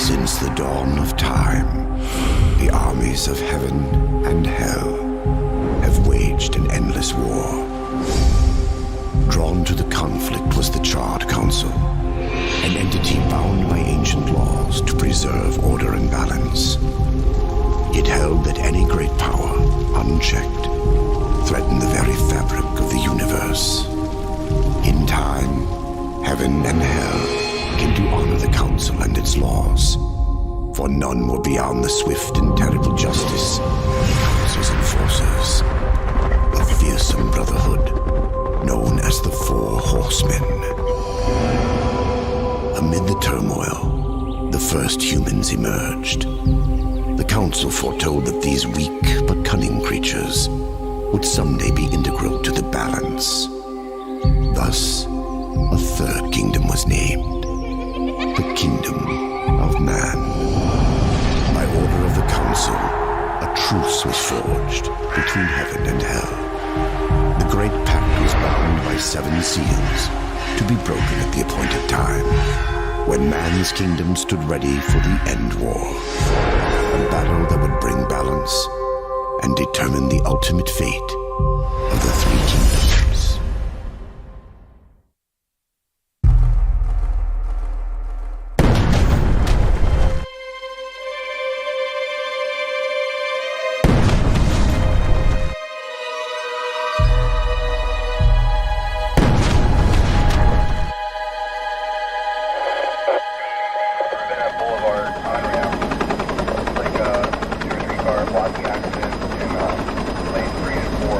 Since the dawn of time, the armies of heaven and hell have waged an endless war. Drawn to the conflict was the Charred Council, an entity bound by ancient laws to preserve order and balance. It held that any great power, unchecked, threatened the very fabric of the universe. In time, heaven and hell came to honor the Council and its laws, for none were beyond the swift and terrible justice of the Council's enforcers, a fearsome brotherhood known as the Four Horsemen. Amid the turmoil, the first humans emerged. The Council foretold that these weak but cunning creatures would someday be integral to the balance. Thus, a third kingdom was named, the Kingdom of Man. By order of the Council, a truce was forged between heaven and hell. The Great Pact was bound by 7 seals to be broken at the appointed time, when man's kingdom stood ready for the end war, a battle that would bring balance and determine the ultimate fate of the 3 kingdoms. Accident in lane 3 and 4.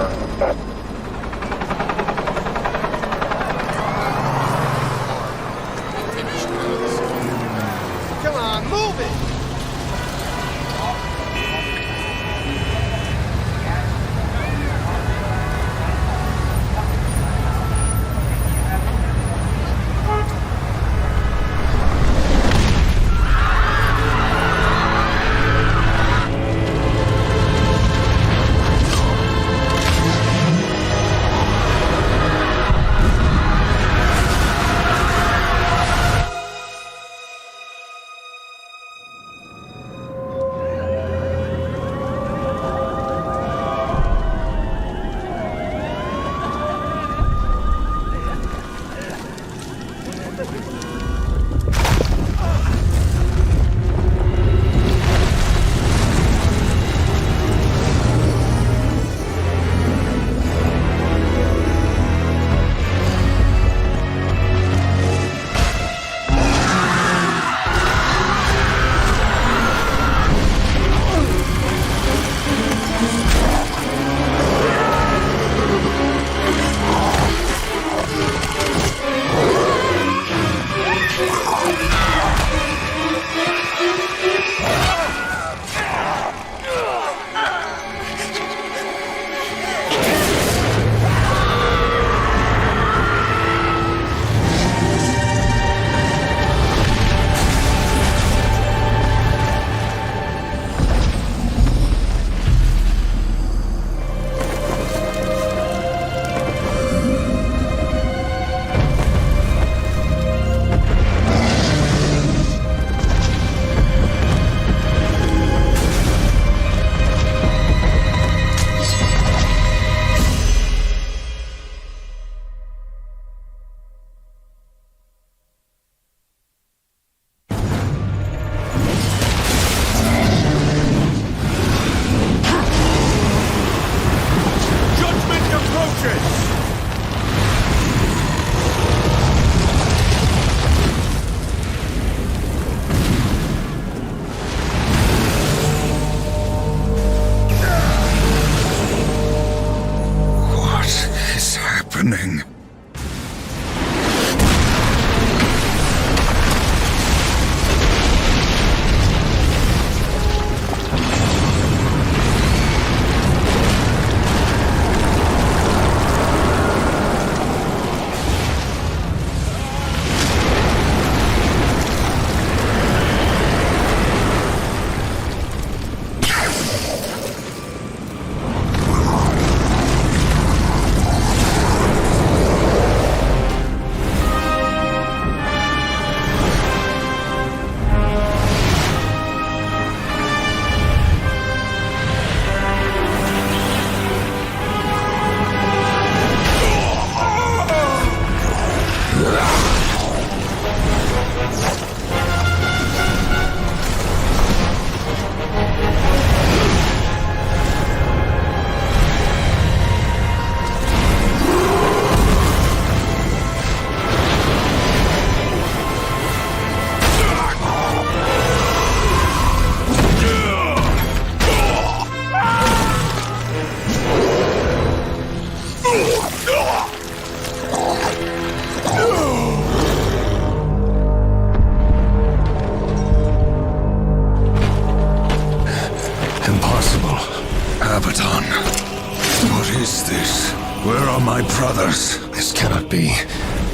Where are my brothers? This cannot be.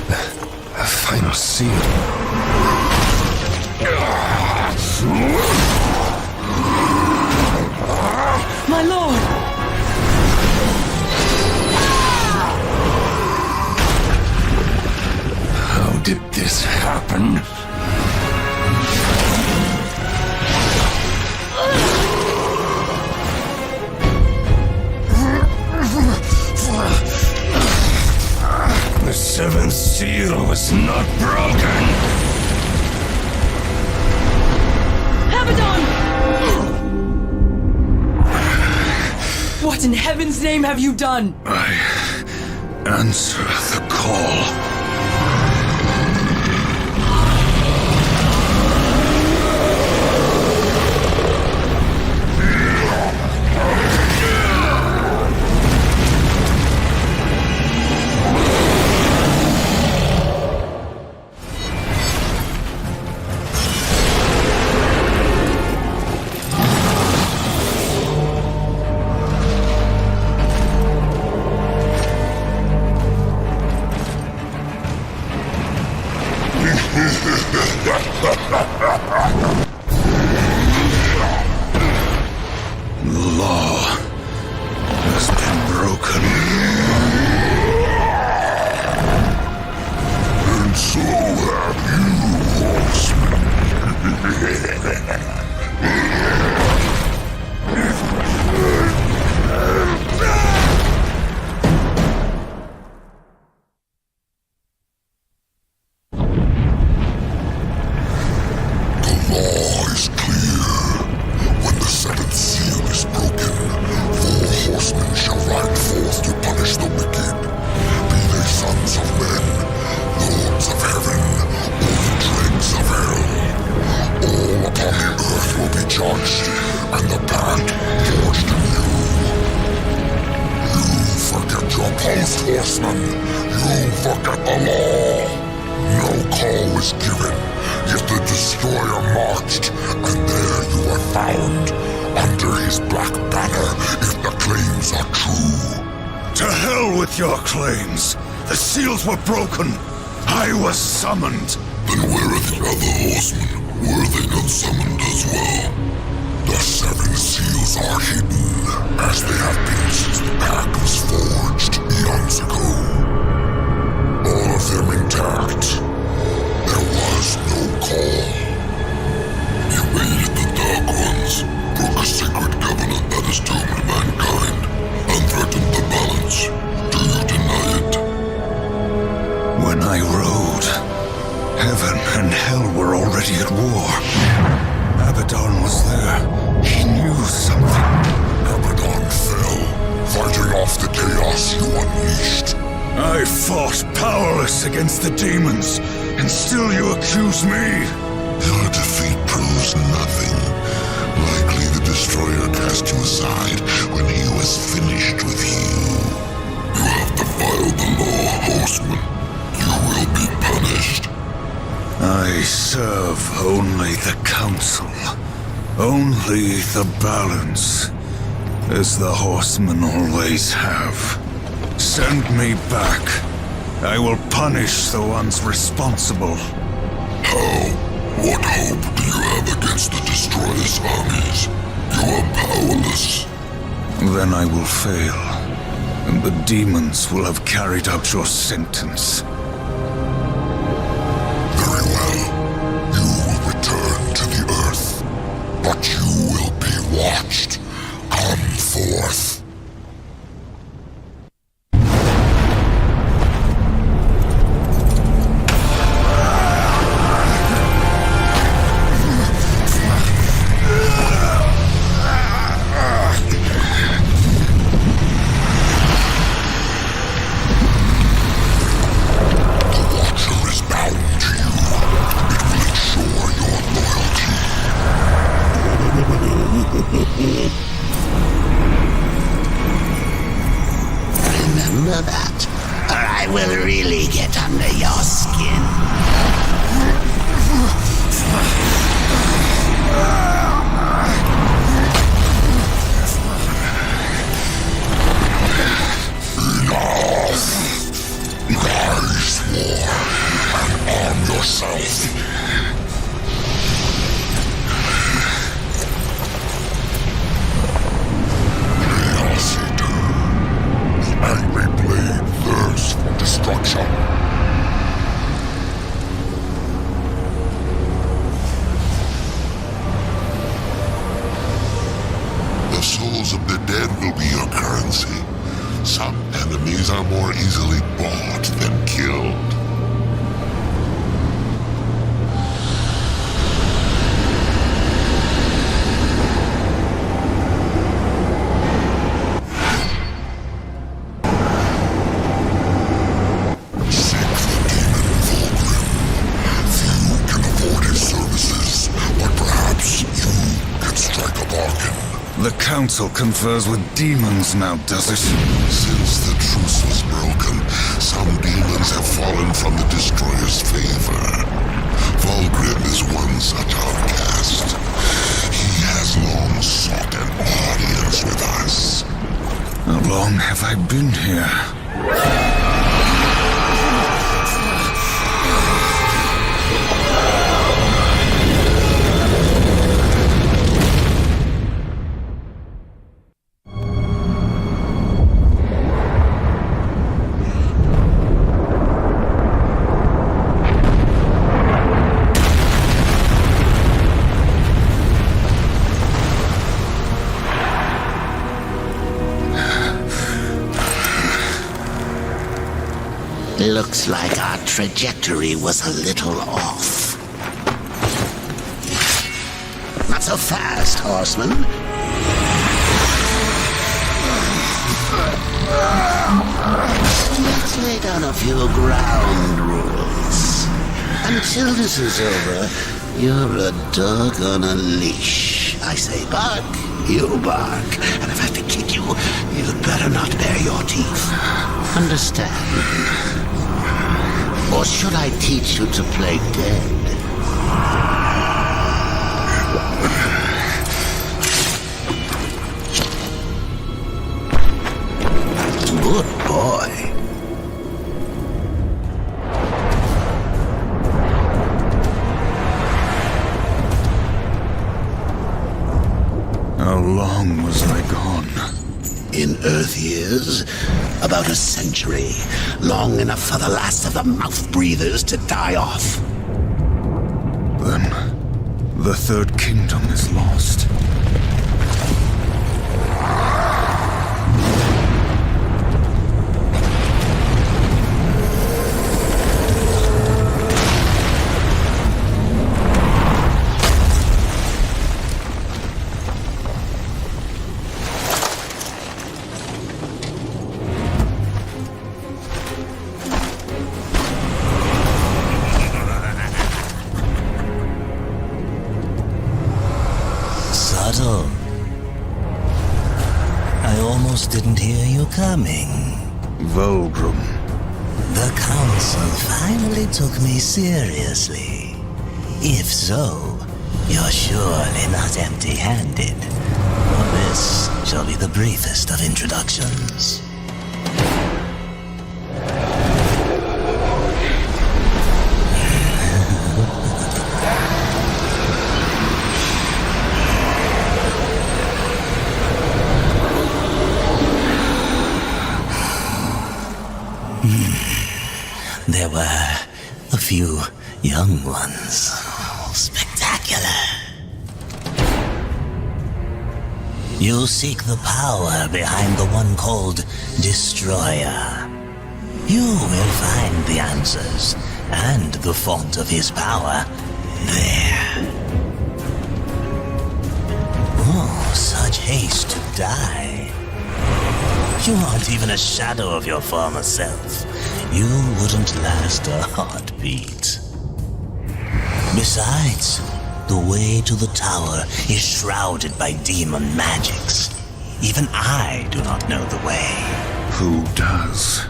The final seal. My lord! How did this happen? The seventh seal was not broken. Abaddon! What in heaven's name have you done? I answer the call. The law has been broken. And so have you, Horsemen shall ride forth to punish the wicked, be they sons of men, lords of heaven, or the dregs of hell. All upon the earth will be judged, and the parent forged anew. You forget your post, Horseman. You forget the law. No call was given, yet the Destroyer marched, and there you were found, under his black banner, if the claims are true. To hell with your claims! The seals were broken! I was summoned! Then where are the other horsemen? Were they not summoned as well? The seven seals are hidden, as they have been since the pact was forged eons ago. All of them intact. There was no call. You aided the Dark Ones, broke a sacred covenant that has doomed mankind, and threatened the balance. Do you deny it? When I rode, heaven and hell were already at war. Abaddon was there. He knew something. Abaddon fell, fighting off the chaos you unleashed. I fought powerless against the demons, and still you accuse me? Your defeat proves nothing. Likely the Destroyer cast you aside when he was finished with you. You have defiled the law, Horseman. You will be punished. I serve only the Council. Only the balance. As the Horsemen always have. Send me back. I will punish the ones responsible. How? What hope do you have against the Destroyer's armies? You are powerless. Then I will fail, and the demons will have carried out your sentence. Very well. You will return to the Earth, but you will be watched. Come forth. Remember that, or I will really get under your skin. Enough! The Council confers with demons now, does it? Since the truce was broken, some demons have fallen from the Destroyer's favor. Vulgrim is one such outcast. He has long sought an audience with us. How long have I been here? Looks like our trajectory was a little off. Not so fast, Horseman. Let's lay down a few ground rules. Until this is over, you're a dog on a leash. I say bark, you bark. And if I have to kick you, you'd better not bare your teeth. Understand? Or should I teach you to play dead? Good boy. How long was I gone? In Earth years, about a century. Long enough for the last of the mouth-breathers to die off. Then, the Third Kingdom is lost. I almost didn't hear you coming. Vulgrim. The Council finally took me seriously. If so, you're surely not empty-handed. For this shall be the briefest of introductions. There were a few young ones. Spectacular. You seek the power behind the one called Destroyer. You will find the answers and the font of his power there. Oh, such haste to die. You aren't even a shadow of your former self. You wouldn't last a heartbeat. Besides, the way to the tower is shrouded by demon magics. Even I do not know the way. Who does?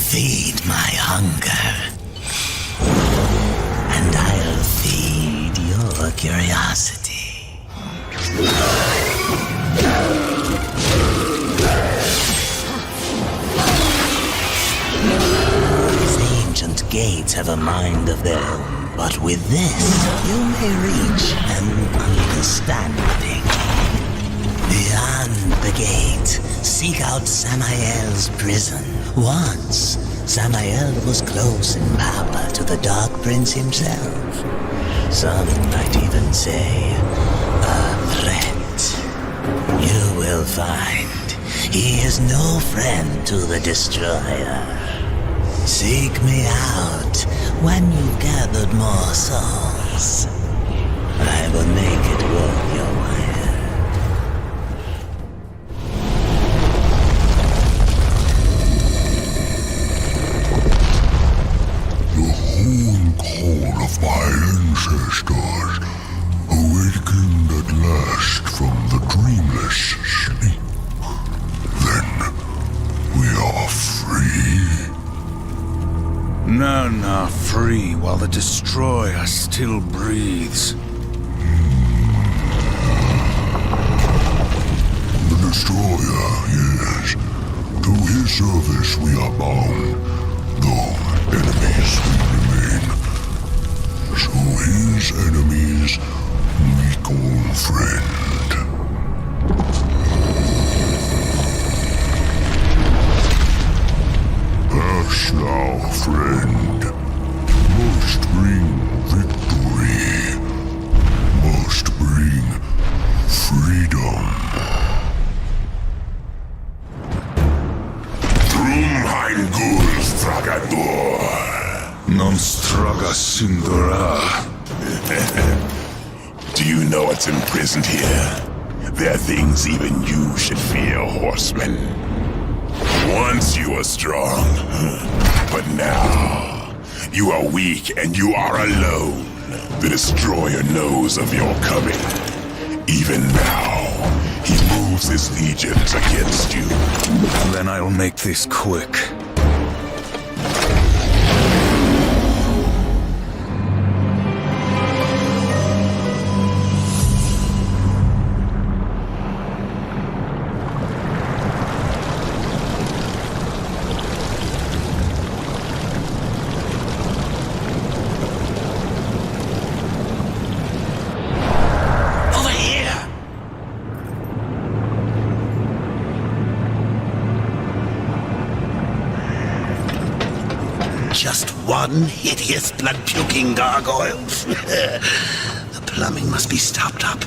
Feed my hunger, and I'll feed your curiosity. These ancient gates have a mind of their own, but with this, you may reach an understanding. Beyond the gate, seek out Samael's prison. Once, Samael was close in power to the Dark Prince himself. Some might even say, a threat. You will find he is no friend to the Destroyer. Seek me out when you've gathered more souls. I will make it worth your while. The whole call of my ancestors, who Awakened at last from the dreamless sleep. Then we are free. No, free while the Destroyer still breathes. The Destroyer, yes. To his service we are bound, though enemies we remain. So his enemies we call friend. Pass now, friend. Must bring victory. Must bring freedom. Drumheimgul Fragador. Non straga sindura. Do you know what's imprisoned here? There are things even you should fear, Horseman. Once you were strong, but now you are weak and you are alone. The Destroyer knows of your coming. Even now, he moves his legions against you. Then I'll make this quick. Just one hideous blood-puking gargoyle. The plumbing must be stopped up.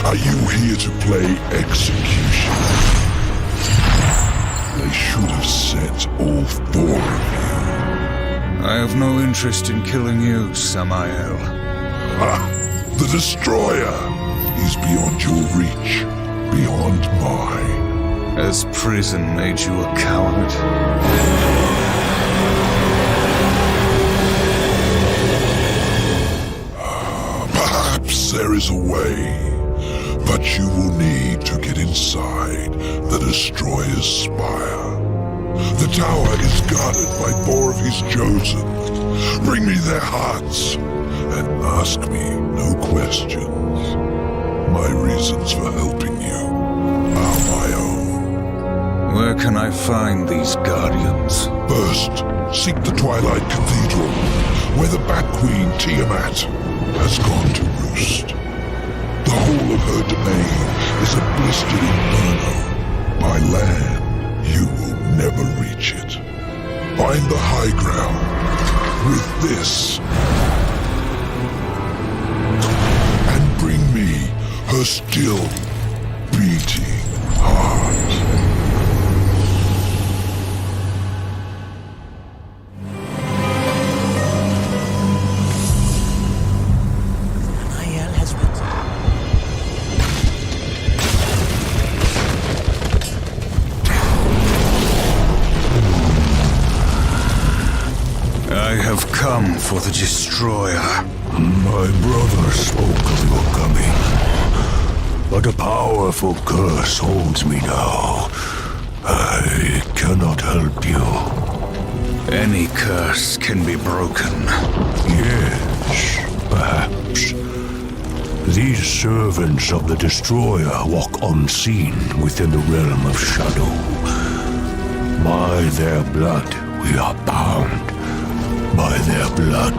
Are you here to play execution? They should have sent all four of you. I have no interest in killing you, Samael. The Destroyer is beyond your reach, beyond mine. Has prison made you a coward? Perhaps there is a way, but you will need to get inside the Destroyer's spire. The tower is guarded by 4 of his chosen. Bring me their hearts, and ask me no questions. My reasons for helping you are my own. Where can I find these guardians? First, seek the Twilight Cathedral, where the Bat Queen Tiamat has gone to roost. The whole of her domain is a blistered inferno. By land, you will never reach it. Find the high ground with this, and bring me her still beating heart. Samael has written. I have come for the Destroyer. My brother spoke of your coming, but a powerful curse holds me now. I cannot help you. Any curse can be broken. Yes, perhaps. These servants of the Destroyer walk unseen within the realm of shadow. By their blood We are bound. By their blood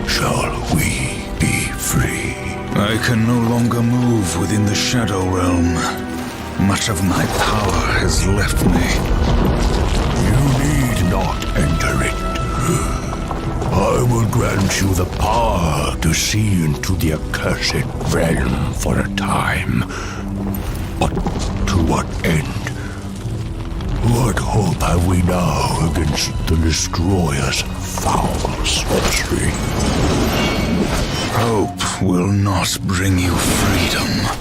shall we be free. I can no longer move within the Shadow Realm. Much of my power has left me. You need not enter it. I will grant you the power to see into the accursed realm for a time. But to what end? What hope have we now against the Destroyer's foul sorcery? Hope will not bring you freedom.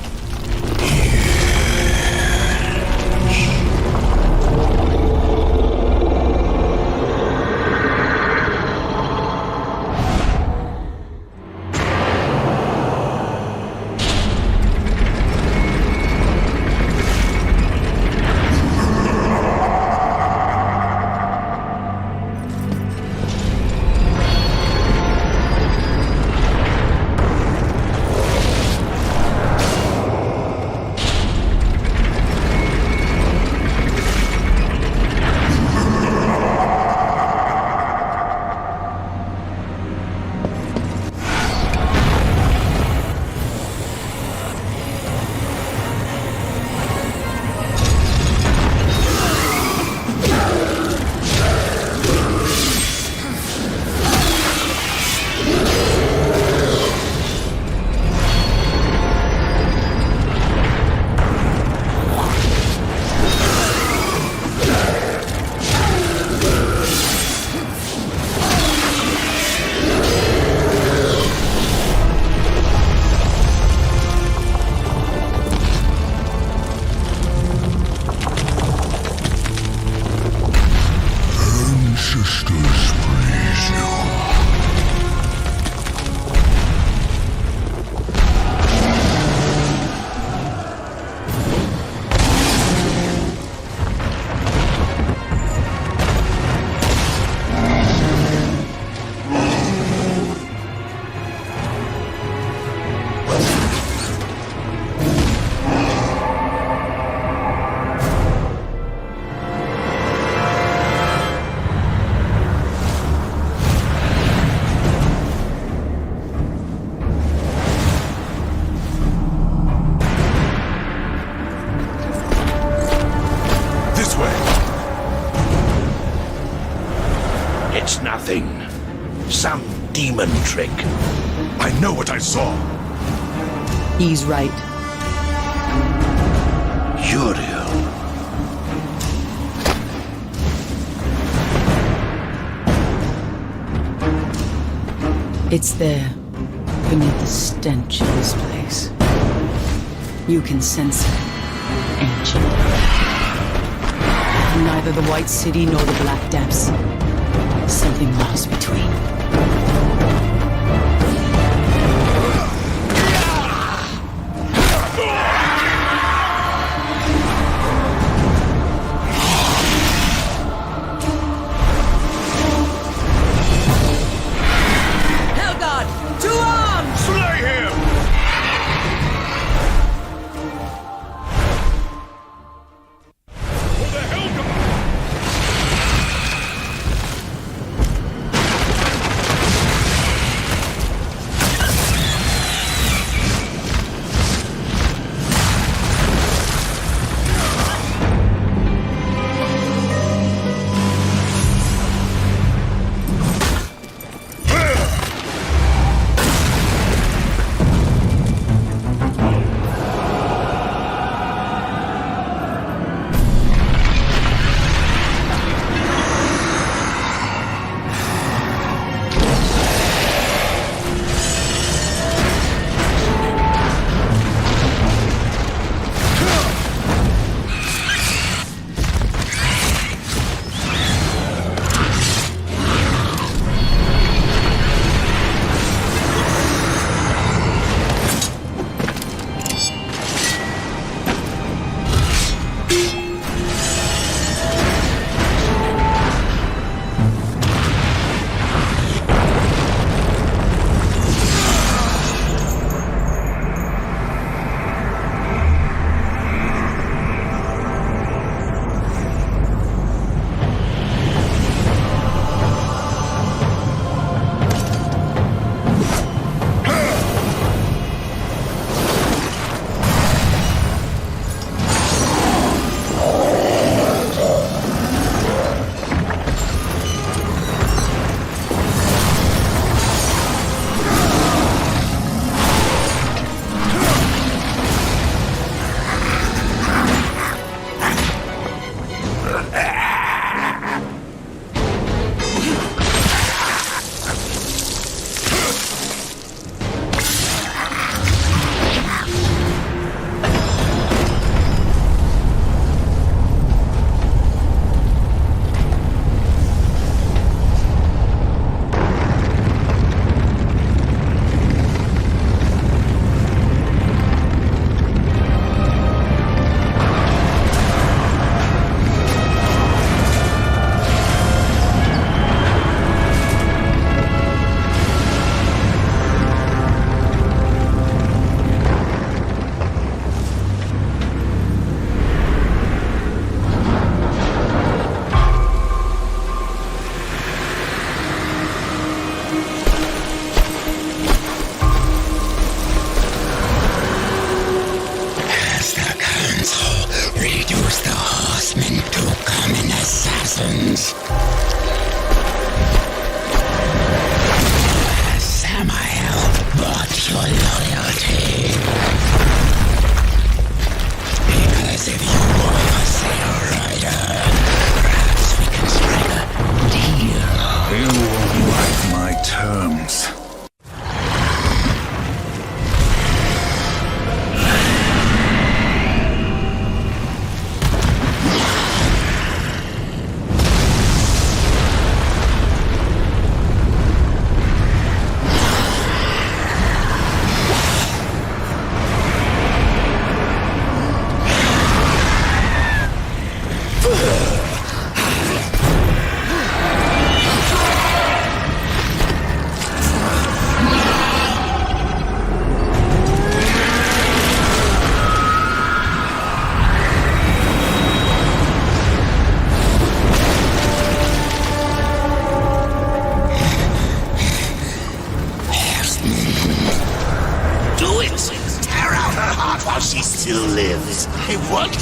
It's nothing. Some demon trick. I know what I saw. He's right. Uriel. It's there, beneath the stench of this place. You can sense it, ancient. Neither the White City nor the Black Depths. Something lies between. Hellgod! To arms! Slay him! For the Hellgod!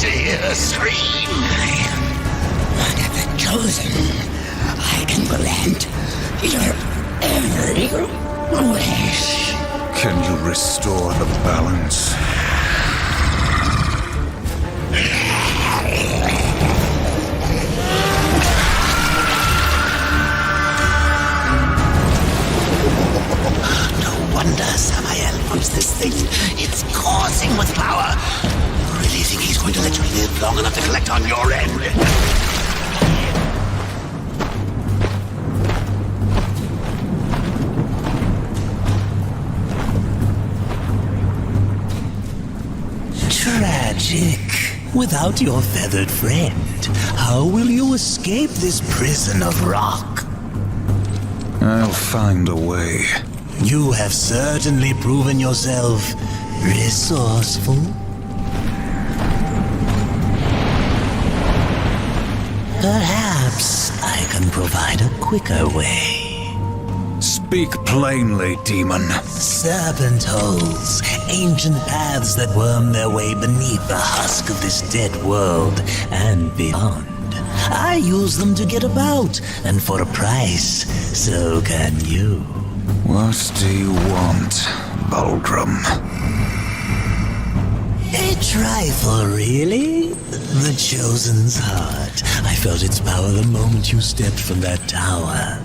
to hear her scream. I am one of the chosen. I can grant your every wish. Can you restore the balance? No wonder Samael wants this thing. It's coursing with power. You really think he's going to let you live long enough to collect on your end? Tragic. Without your feathered friend, how will you escape this prison of rock? I'll find a way. You have certainly proven yourself resourceful. Perhaps I can provide a quicker way. Speak plainly, demon. Serpent holes, ancient paths that worm their way beneath the husk of this dead world and beyond. I use them to get about, and for a price, so can you. What do you want, Baldrum? A trifle, really? The Chosen's heart. I felt its power the moment you stepped from that tower.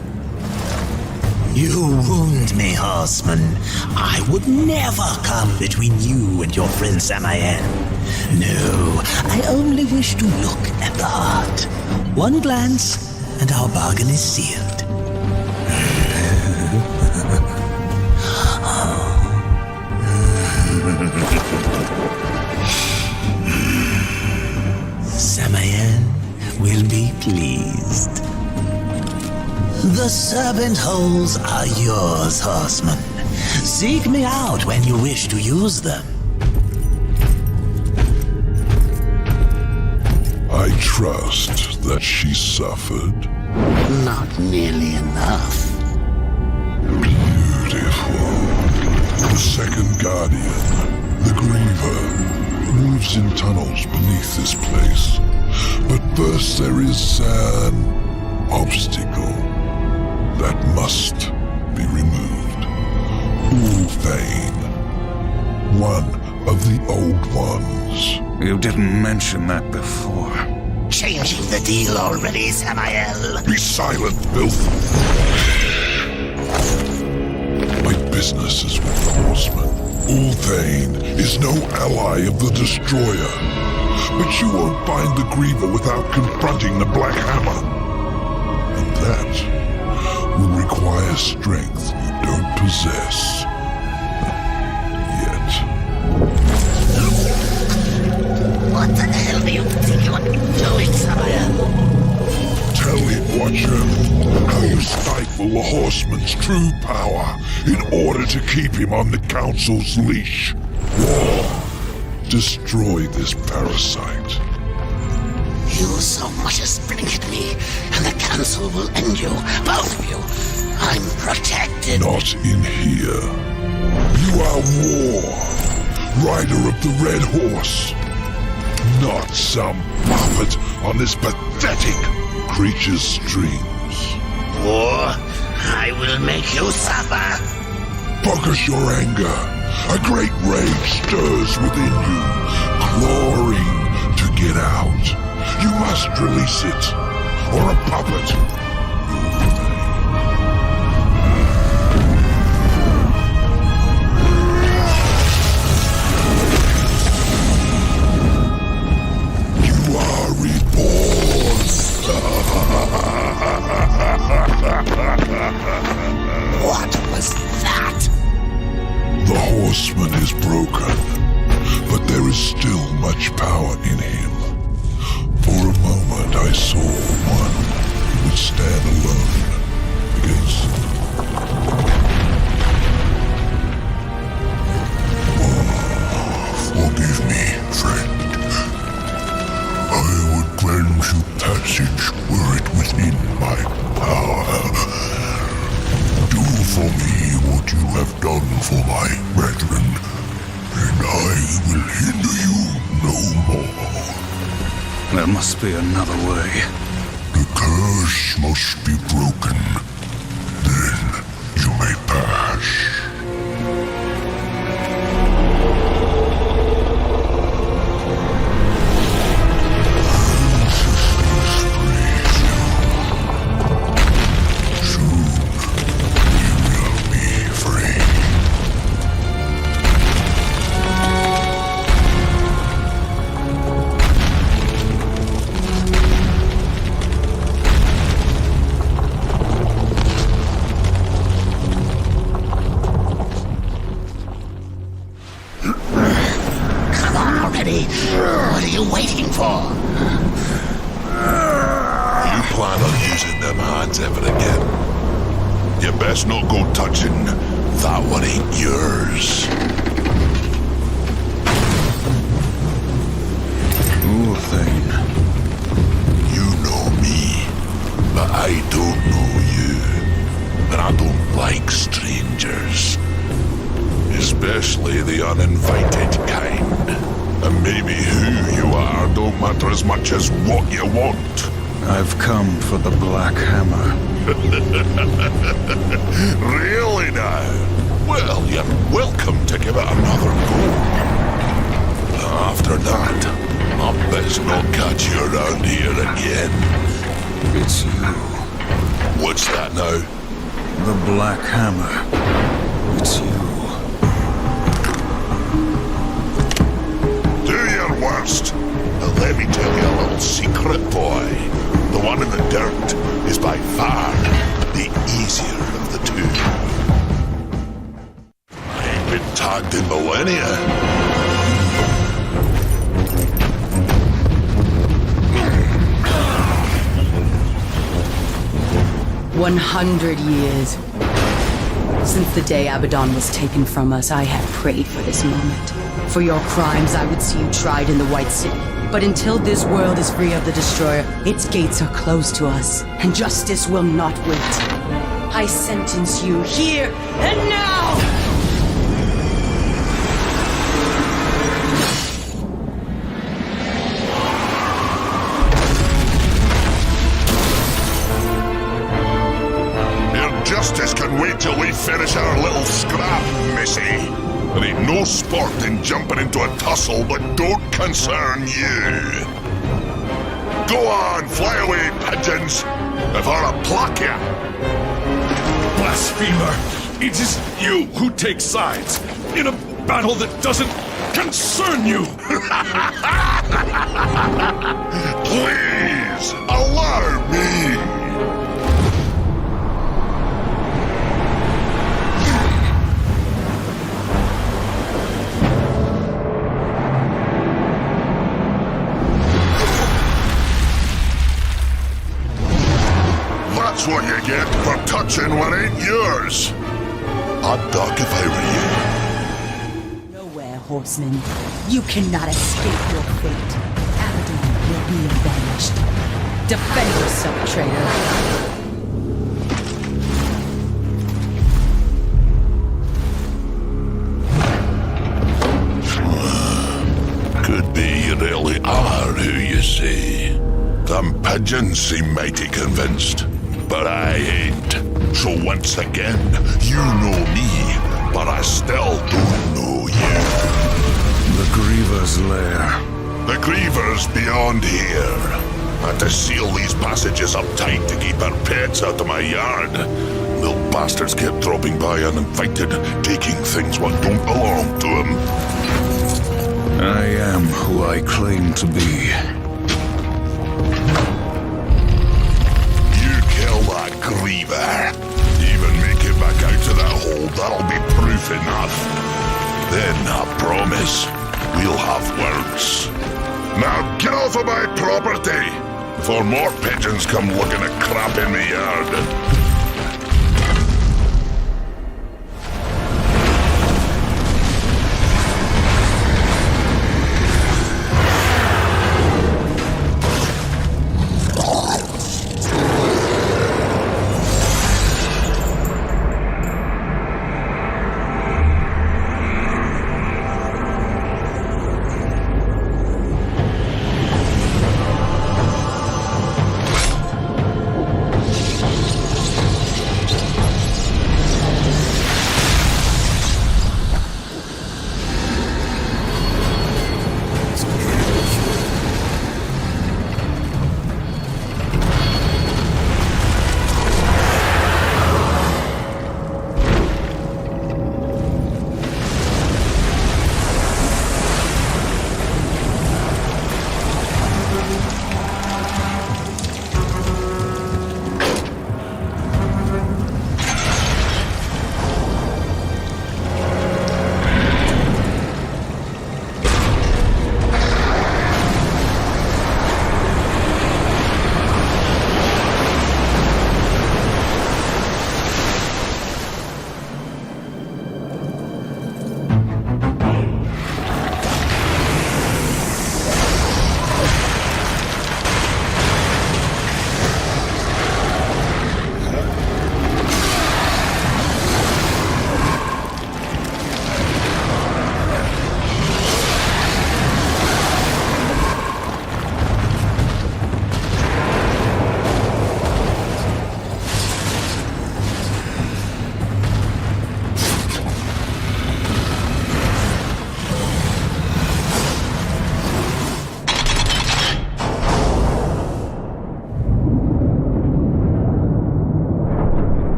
You wound me, Horseman. I would never come between you and your friend Samael. No, I only wish to look at the heart. One glance, and our bargain is sealed. Samael will be pleased. The serpent holes are yours, Horseman. Seek me out when you wish to use them. I trust that she suffered. Not nearly enough. Beautiful. The second guardian, the Griever, moves in tunnels beneath this place. But first there is an obstacle that must be removed. Ulthane, one of the old ones. You didn't mention that before. Changing the deal already, Samael. Be silent, filth. My business is with the Horseman. Ulthane is no ally of the Destroyer. But you won't find the Griever without confronting the Black Hammer. And that will require strength you don't possess. Yet. What the hell do you think you're doing, Samael? Tell it, Watcher, how you stifle the Horseman's true power in order to keep him on the Council's leash. War. Destroy this parasite. You so much as blink at me, and the Council will end you, both of you. I'm protected. Not in here. You are War, rider of the Red Horse. Not some puppet on this pathetic creature's strings. War, I will make you suffer. Focus your anger. A great rage stirs within you, clawing to get out. You must release it, or a puppet will remain. You are reborn. What was that? The Horseman is broken, but there is still much power in him. For a moment I saw one who would stand alone against... Forgive me, friend. I would grant you passage were it within my power. Do for me what you have done for my brethren, and I will hinder you no more. There must be another way. The curse must be broken. Then you may pass. What are you waiting for? You plan on using them hands ever again? You best not go touching that one ain't yours. Thane. You know me, but I don't know you. And I don't like strangers. Especially the uninvited kind. And maybe who you are don't matter as much as what you want. I've come for the Black Hammer. Really now? Well, you're welcome to give it another go. After that, I best not catch you around here again. It's you. What's that now? The Black Hammer. It's you. Worst. But let me tell you a little secret, boy. The one in the dirt is by far the easier of the two. I ain't been tagged in millennia. 100 years. Since the day Abaddon was taken from us, I have prayed for this moment. For your crimes, I would see you tried in the White City. But until this world is free of the Destroyer, its gates are closed to us, and justice will not wait. I sentence you here and now! Justice can wait till we finish our little scrap, missy. There ain't no sport in jumping into a tussle that don't concern you. Go on, fly away, pigeons, if I'll pluck ya. Blasphemer! It is you who take sides in a battle that doesn't concern you! Please, allow me! That's what you get for touching what ain't yours. I'd duck if I were you. Nowhere, Horseman. You cannot escape your fate. Abaddon will be avenged. Defend yourself, traitor. Could be you really are who you say. Them pigeons seem mighty convinced. But I ain't. So once again, you know me, but I still don't know you. The Griever's lair. The Griever's beyond here. Had to seal these passages up tight to keep our pets out of my yard. Little bastards kept dropping by uninvited, taking things what don't belong to them. I am who I claim to be. That Griever. Even make it back out to that hole, that'll be proof enough. Then, I promise, we'll have words. Now get off of my property, before more pigeons come looking at crap in my yard.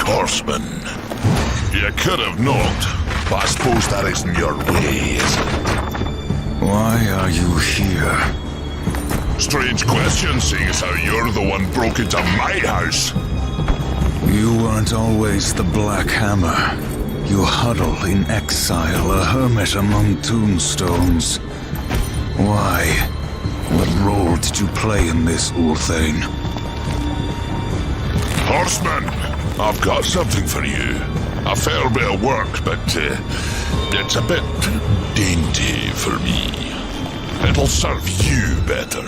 Horseman. You could have knocked, but I suppose that isn't your way, is it? Why are you here? Strange question, seeing as how you're the one broke into my house. You weren't always the Black Hammer. You huddle in exile, a hermit among tombstones. Why? What role did you play in this, Ulthane? Horseman, I've got something for you. A fair bit of work, but it's a bit dainty for me. It'll serve you better.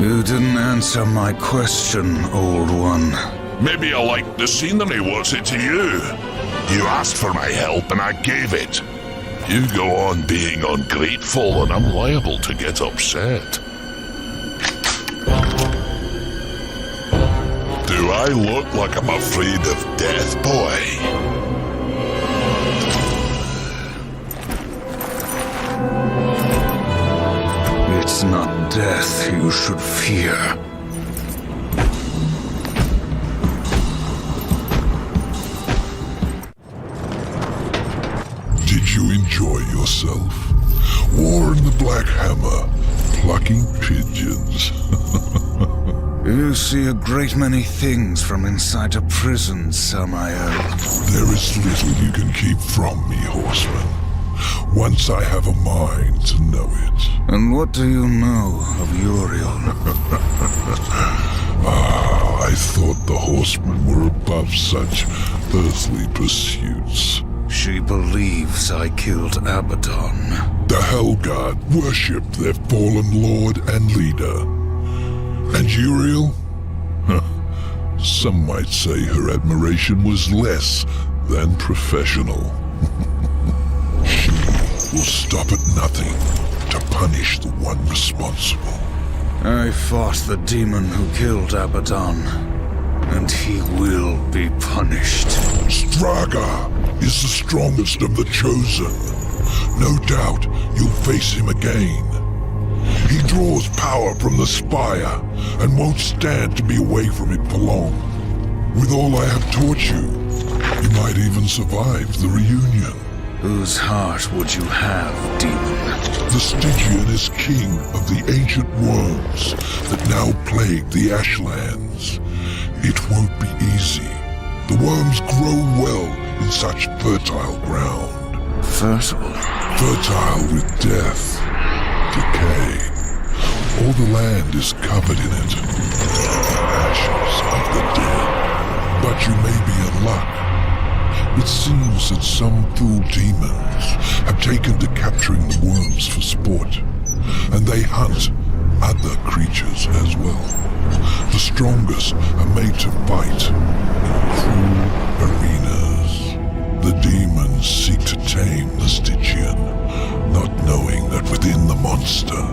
You didn't answer my question, old one. Maybe you like the scenery, what's it to you? You asked for my help and I gave it. You go on being ungrateful and I'm liable to get upset. Do I look like I'm afraid of death, boy? It's not death you should fear. Did you enjoy yourself? War in the Black Hammer, plucking pigeons. You see a great many things from inside a prison, Samael. There is little you can keep from me, Horseman. Once I have a mind to know it. And what do you know of Uriel? I thought the Horsemen were above such earthly pursuits. She believes I killed Abaddon. The Hellguard worshipped their fallen lord and leader. And Uriel? Some might say her admiration was less than professional. She will stop at nothing to punish the one responsible. I fought the demon who killed Abaddon, and he will be punished. Straga is the strongest of the Chosen. No doubt you'll face him again. He draws power from the spire and won't stand to be away from it for long. With all I have taught you, you might even survive the reunion. Whose heart would you have, demon? The Stygian is king of the ancient worms that now plague the Ashlands. It won't be easy. The worms grow well in such fertile ground. Fertile? Fertile with death, decay. All the land is covered in it. The ashes of the dead. But you may be in luck. It seems that some fool demons have taken to capturing the worms for sport, and they hunt other creatures as well. The strongest are made to fight in cruel arenas. The demons seek to tame the Stygian, not knowing that within the monster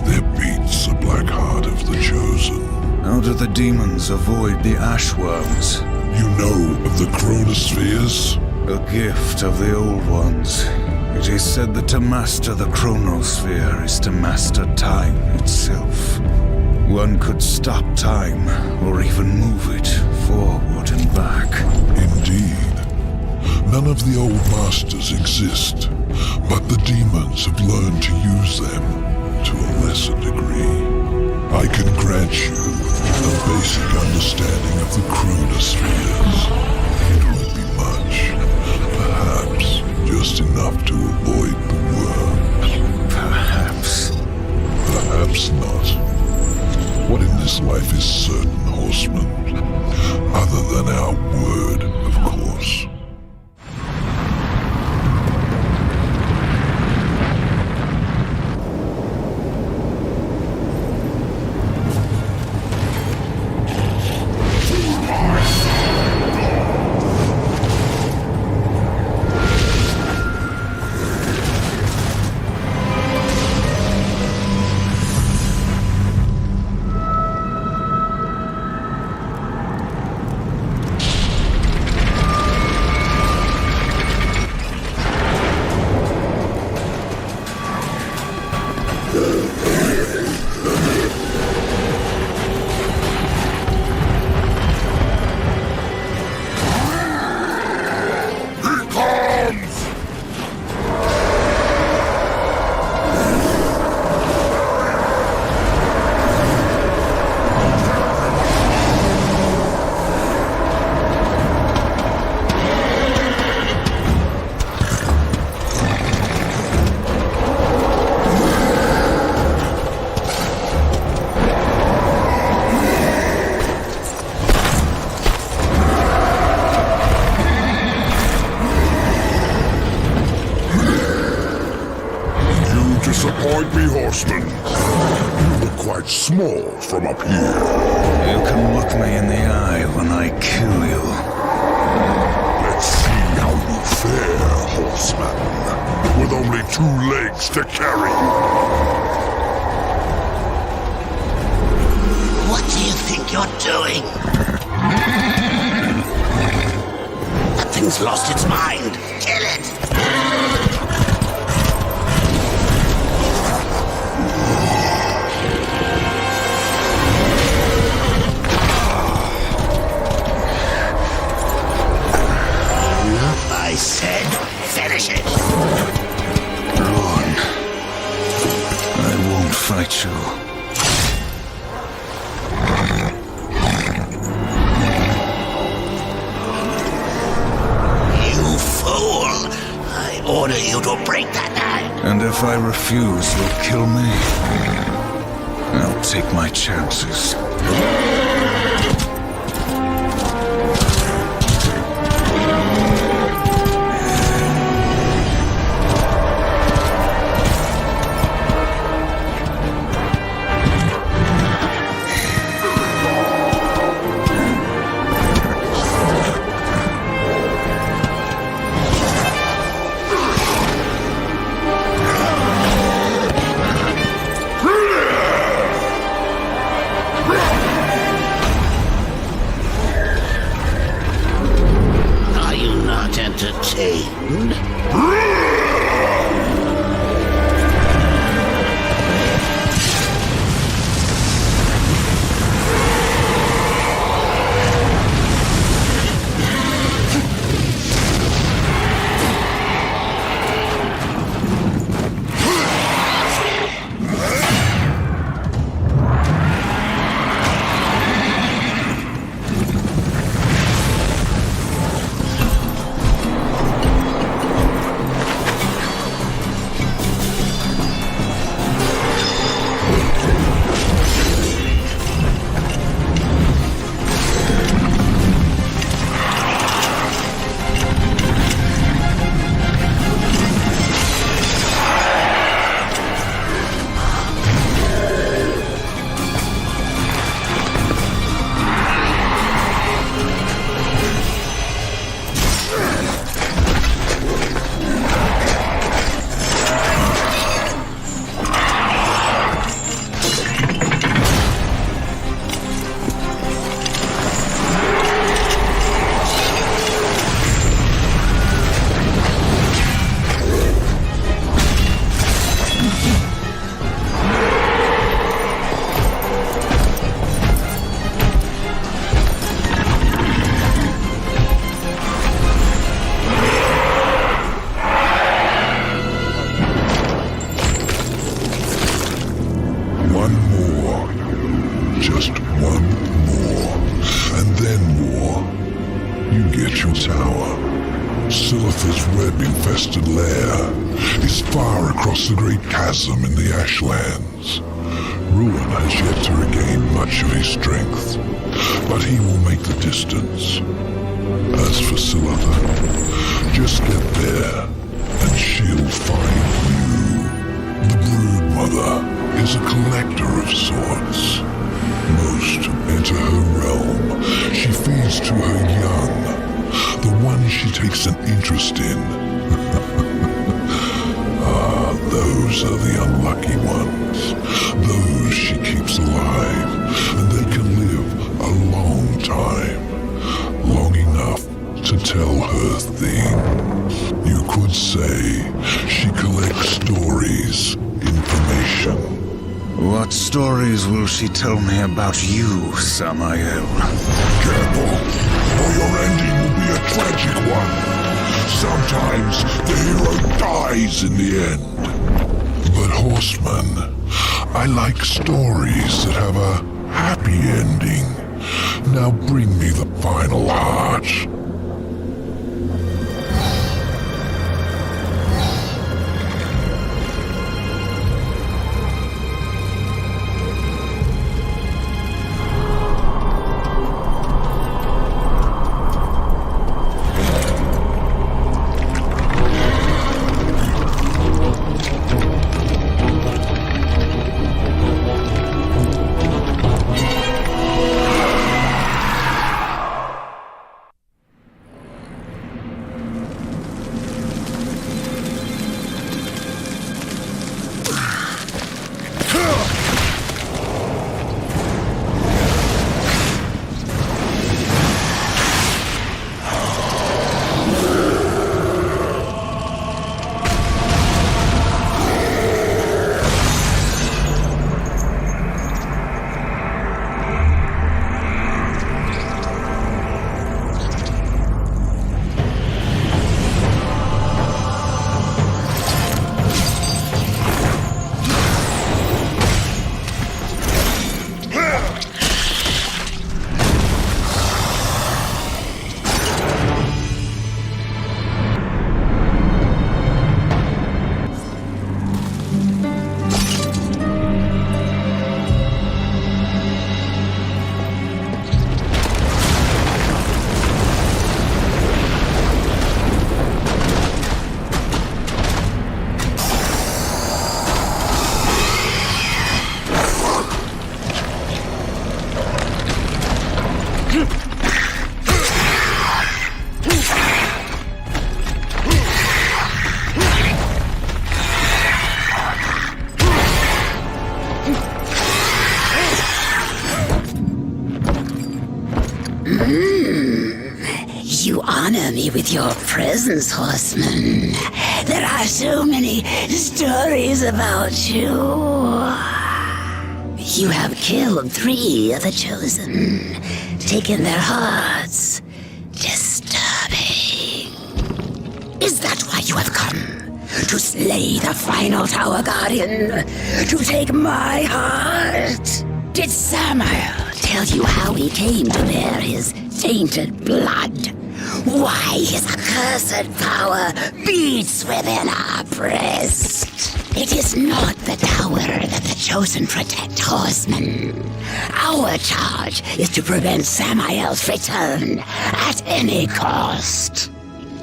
there beats the black heart of the Chosen. How do the demons avoid the ashworms? You know of the chronospheres? A gift of the old ones. It is said that to master the chronosphere is to master time itself. One could stop time, or even move it forward and back. Indeed. None of the old masters exist, but the demons have learned to use them to a lesser degree. I can grant you a basic understanding of the chronospheres. It won't be much. Perhaps just enough to avoid the worms. Perhaps. Perhaps not. What in this life is certain, Horseman? Other than our word, of course. more from up here. You can look me in the eye when I kill you. Let's see how you fare, Horseman, with only 2 legs to carry. What do you think you're doing? That thing's lost its mind. Kill it! I said, finish it! Run. I won't fight you. You fool! I order you to break that knife! And if I refuse, you'll kill me. I'll take my chances. Entertained? Red-infested lair is far across the great chasm in the Ashlands. Ruin has yet to regain much of his strength, but he will make the distance. As for Silitha, just get there, and she'll find you. The Brood Mother is a collector of sorts. Most enter her realm. She feeds to her young, the one she takes an interest in. Those are the unlucky ones. Those she keeps alive, and they can live a long time. Long enough to tell her things. You could say she collects stories, information. What stories will she tell me about you, Samael? Careful, or your ending will be a tragic one. Sometimes the hero dies in the end. But Horseman, I like stories that have a happy ending. Now bring me the final heart. You honor me with your presence, Horseman. There are so many stories about you. You have killed 3 of the Chosen, taken their hearts. Disturbing. Is that why you have come? To slay the final Tower Guardian? To take my heart? Did Samael tell you how he came to bear his tainted blood? Why his accursed power beats within our breast? It is not the tower that the Chosen protect, Horseman. Our charge is to prevent Samael's return at any cost.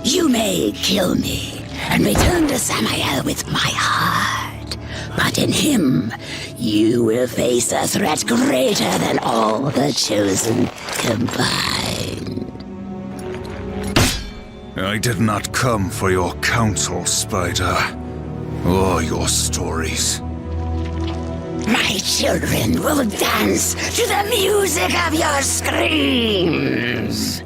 You may kill me and return to Samael with my heart, but in him, you will face a threat greater than all the Chosen combined. I did not come for your counsel, Spider, or your stories. My children will dance to the music of your screams.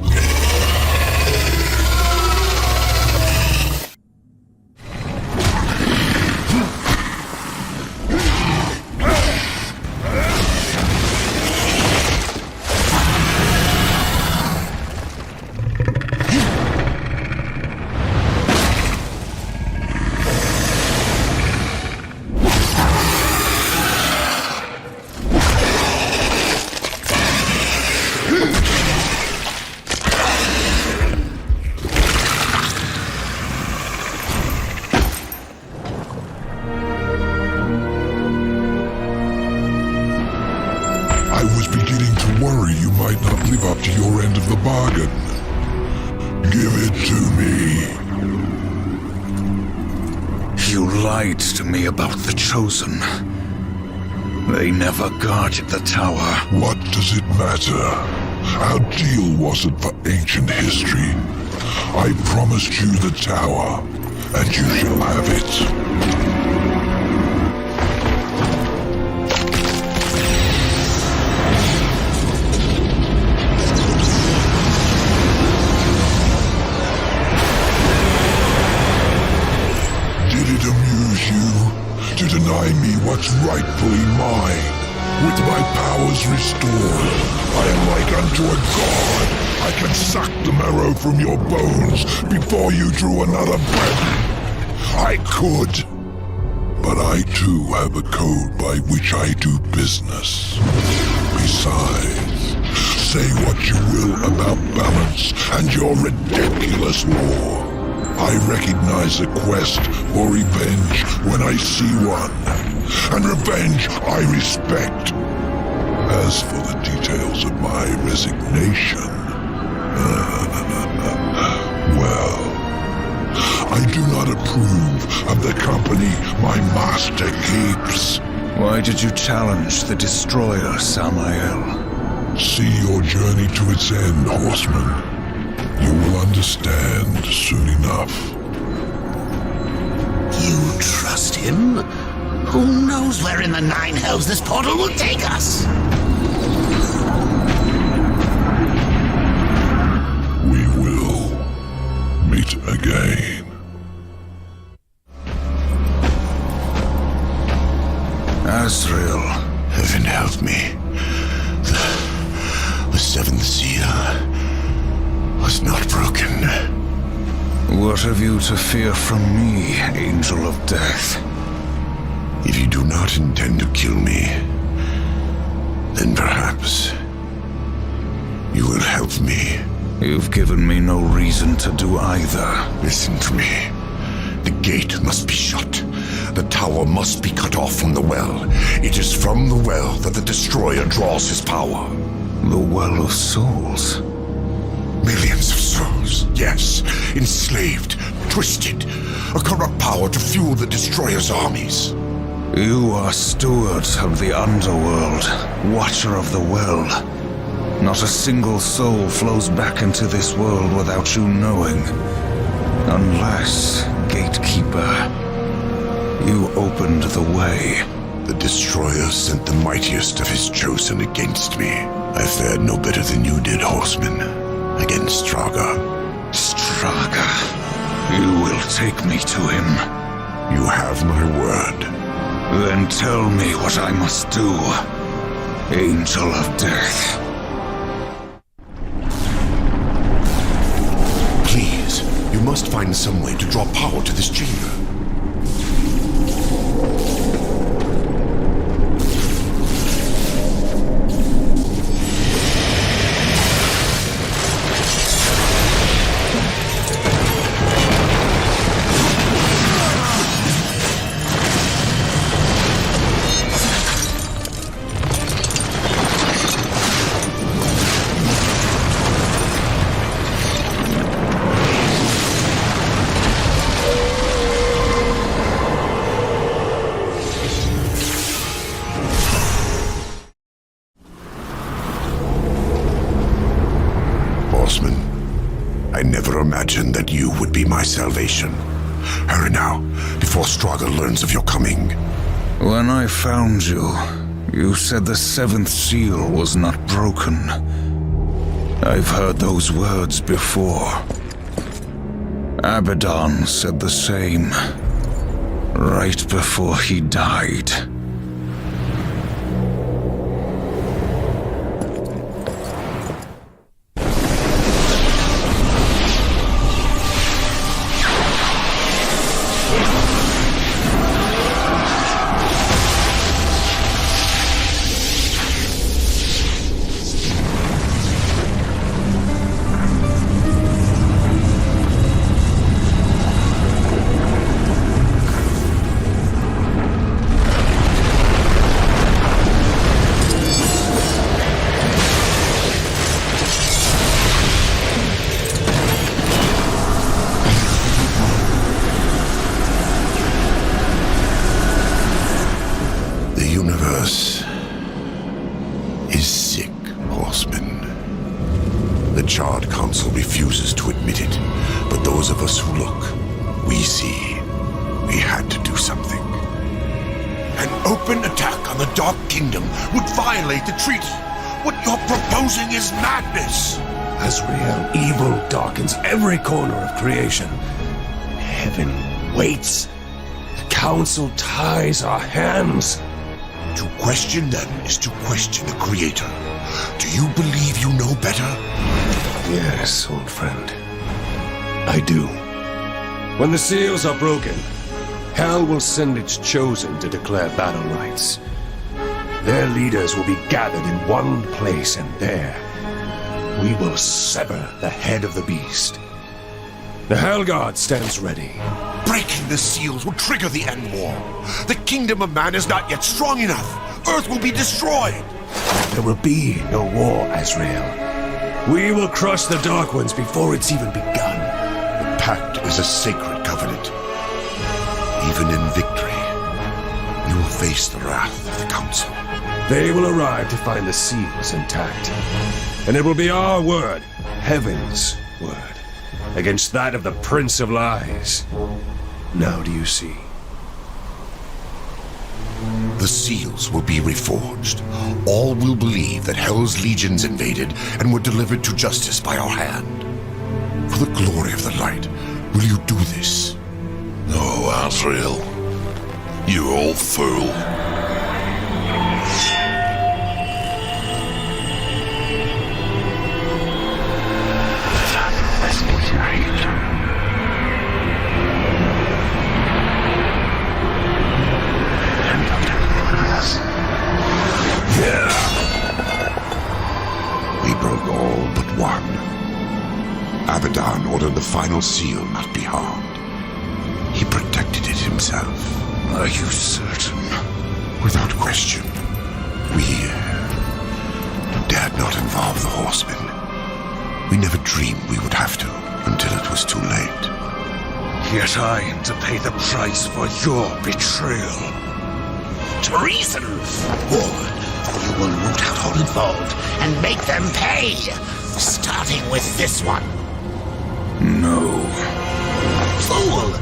About the Chosen. They never guarded the tower. What does it matter? Our deal wasn't for ancient history. I promised you the tower, and you shall have it. To deny me what's rightfully mine. With my powers restored, I am like unto a god. I can suck the marrow from your bones before you drew another breath. I could, but I too have a code by which I do business. Besides, say what you will about balance and your ridiculous war. I recognize a quest for revenge when I see one, and revenge I respect. As for the details of my resignation, well, I do not approve of the company my master keeps. Why did you challenge the Destroyer, Samael? See your journey to its end, Horseman. You will understand soon enough. You trust him? Who knows where in the 9 hells this portal will take us? We will meet again. Azrael. Heaven help me. The 7th seal was not broken. What have you to fear from me, Angel of Death? If you do not intend to kill me, then perhaps you will help me. You've given me no reason to do either. Listen to me. The gate must be shut. The tower must be cut off from the well. It is from the well that the Destroyer draws his power. The Well of Souls? Millions of souls, yes. Enslaved, twisted. A corrupt power to fuel the Destroyer's armies. You are steward of the underworld, watcher of the well. Not a single soul flows back into this world without you knowing. Unless, Gatekeeper, you opened the way. The Destroyer sent the mightiest of his chosen against me. I fared no better than you did, Horseman, against Straga. Straga, you will take me to him. You have my word. Then tell me what I must do, Angel of Death. Please, you must find some way to draw power to this chamber. I never imagined that you would be my salvation. Hurry now, before Straga learns of your coming. When I found you, you said the seventh seal was not broken. I've heard those words before. Abaddon said the same, right before he died. Refuses to admit it, but those of us who look, we see. We had to do something. An open attack on the Dark Kingdom would violate the treaty. What you're proposing is madness. Azrael, evil darkens every corner of creation. Heaven waits. The Council ties our hands. To question them is to question the Creator. Do you believe you know better? Yes, old friend. I do. When the seals are broken, Hell will send its chosen to declare battle rights. Their leaders will be gathered in one place, and there we will sever the head of the beast. The Hellguard stands ready. Breaking the seals will trigger the end war. The kingdom of man is not yet strong enough. Earth will be destroyed. There will be no war, Azrael. We will crush the Dark Ones before it's even begun. The pact is a sacred covenant. Even in victory, you will face the wrath of the Council. They will arrive to find the seals intact. And it will be our word, Heaven's word, against that of the Prince of Lies. Now do you see? The seals will be reforged. All will believe that Hell's legions invaded and were delivered to justice by our hand. For the glory of the light, will you do this? No, Azrael. You old fool. We broke all but one. Abaddon ordered the final seal not be harmed. He protected it himself. Are you certain? Without question. We dared not involve the Horseman. We never dreamed we would have to until it was too late. Yet I am to pay the price for your betrayal. Treason! War! For you will root out all involved and make them pay, starting with this one. No. Fool!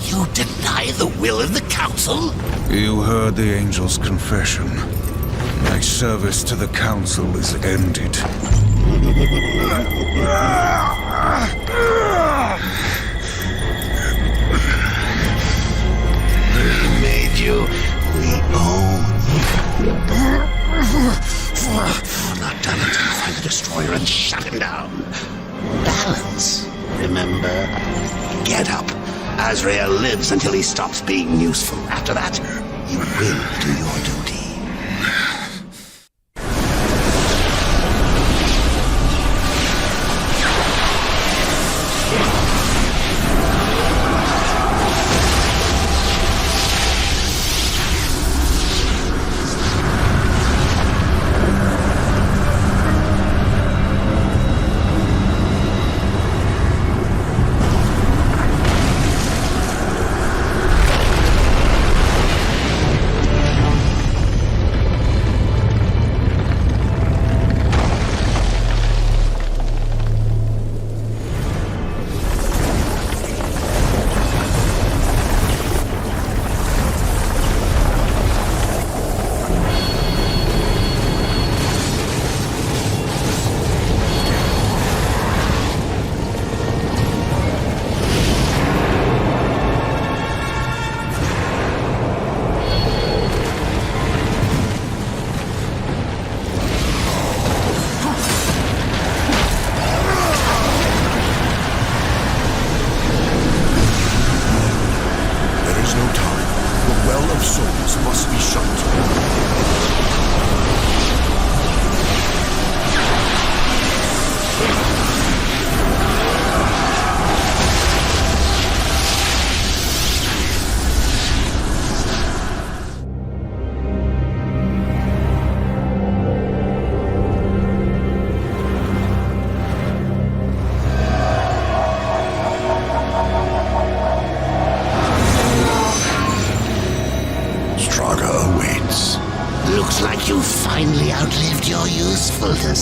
You deny the will of the Council? You heard the Angel's confession. My service to the Council is ended. We made you. We own you. We're not done until you find the Destroyer and shut him down. Balance, remember? Get up. Azrael lives until he stops being useful. After that, you will do your duty.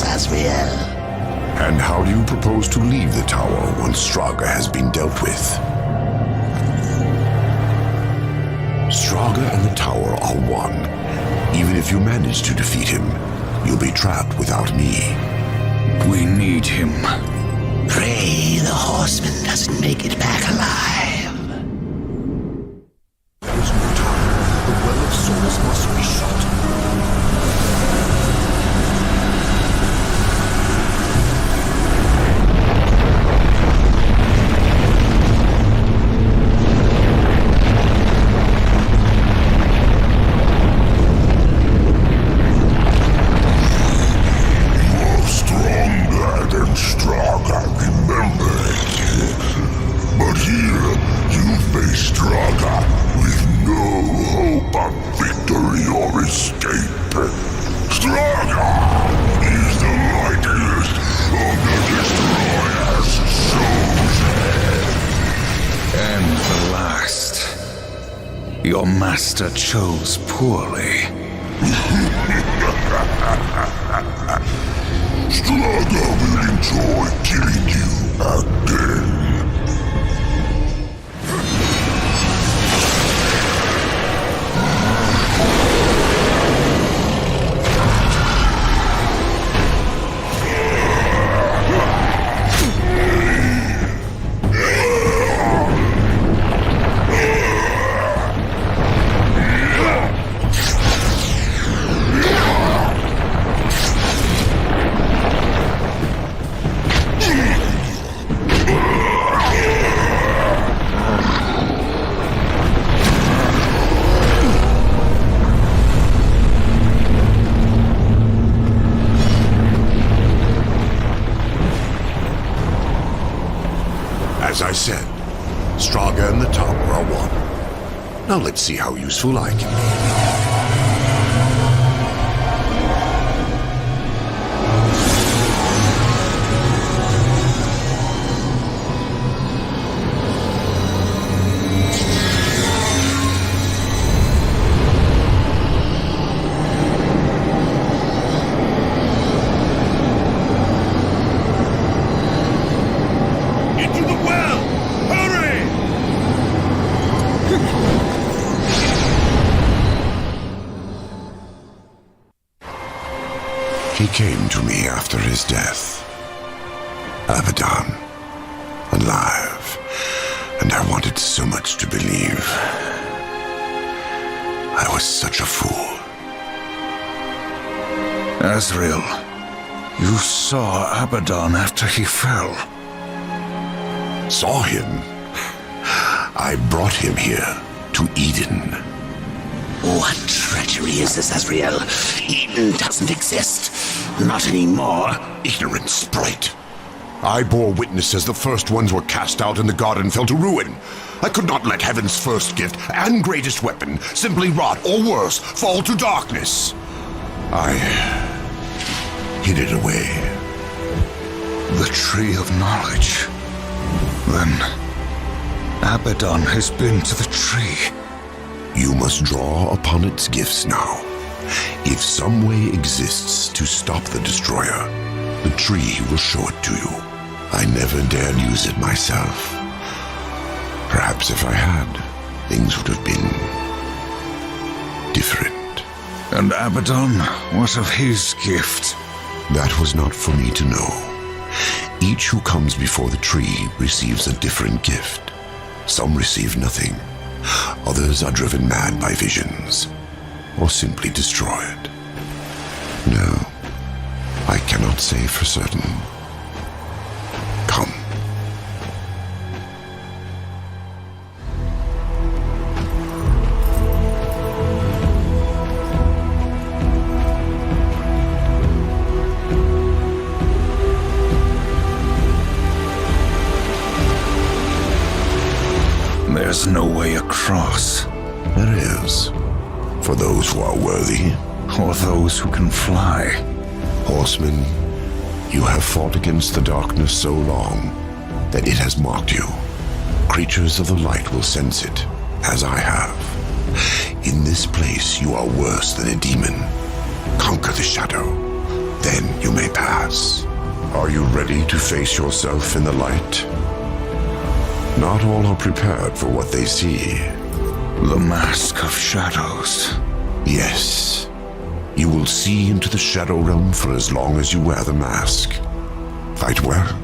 Azrael. And how do you propose to leave the tower once Straga has been dealt with? Straga and the tower are one. Even if you manage to defeat him, you'll be trapped without me. We need him. Pray the Horseman doesn't make it back alive. There's no time. The Well of Souls must be shut. Your master chose poorly. Straga will enjoy killing you again. As I said, Straga and the tower are one. Now let's see how useful I can be. came to me after his death. Abaddon, alive, and I wanted so much to believe. I was such a fool. Azrael, you saw Abaddon after he fell. Saw him? I brought him here to Eden. What treachery is this, Azrael? Eden doesn't exist. Not anymore. Ignorant sprite. I bore witness as the first ones were cast out and the garden fell to ruin. I could not let heaven's first gift and greatest weapon simply rot, or worse, fall to darkness. I hid it away. The Tree of Knowledge. Then Abaddon has been to the tree. You must draw upon its gifts now. If some way exists to stop the destroyer, the tree will show it to you. I never dared use it myself. Perhaps if I had, things would have been different. And Abaddon, what of his gift? That was not for me to know. Each who comes before the tree receives a different gift. Some receive nothing. Others are driven mad by visions, or simply destroyed. No, I cannot say for certain. Come. There's no way across. There is, for those who are worthy. Or those who can fly. Horseman, you have fought against the darkness so long that it has marked you. Creatures of the light will sense it, as I have. In this place you are worse than a demon. Conquer the shadow, then you may pass. Are you ready to face yourself in the light? Not all are prepared for what they see. The mask of shadows. Yes. You will see into the shadow realm for as long as you wear the mask. Fight well.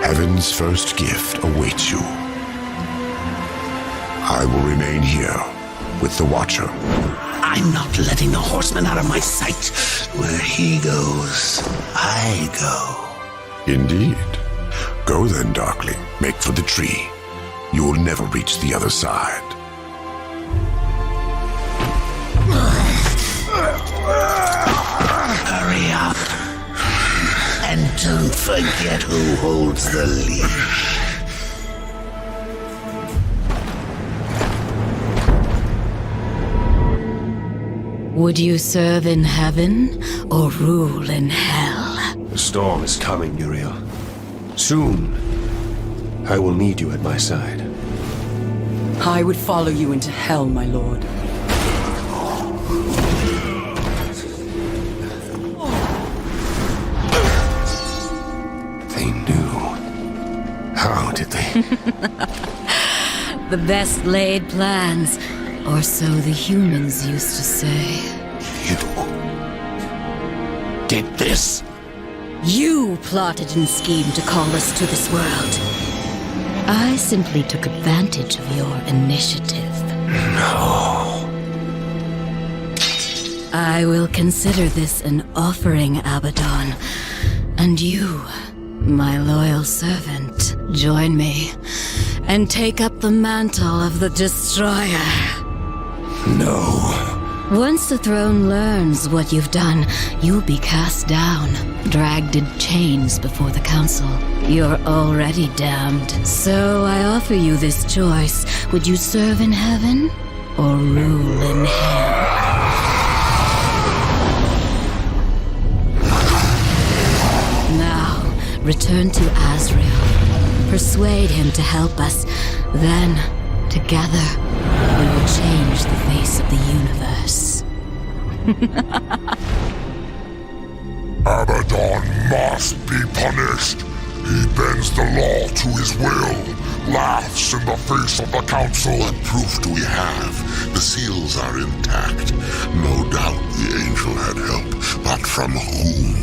Heaven's first gift awaits you. I will remain here with the Watcher. I'm not letting the Horseman out of my sight. Where he goes, I go. Indeed. Go then, Darkling. Make for the tree. You will never reach the other side. Hurry up. And don't forget who holds the leash. Would you serve in heaven or rule in hell? The storm is coming, Uriel. Soon, I will need you at my side. I would follow you into hell, my lord. They knew. How did they? The best laid plans, or so the humans used to say. You did this? You plotted and schemed to call us to this world. I simply took advantage of your initiative. No. I will consider this an offering, Abaddon. And you, my loyal servant, join me and take up the mantle of the Destroyer. No. Once the throne learns what you've done, you'll be cast down, dragged in chains before the council. You're already damned. So I offer you this choice. Would you serve in heaven or rule in hell. Now, return to Azrael. Persuade him to help us. Then, together, we will change the face of the universe. Abaddon must be punished. He bends the law to his will, laughs in the face of the council. What proof do we have? The seals are intact. No doubt the angel had help, but from whom?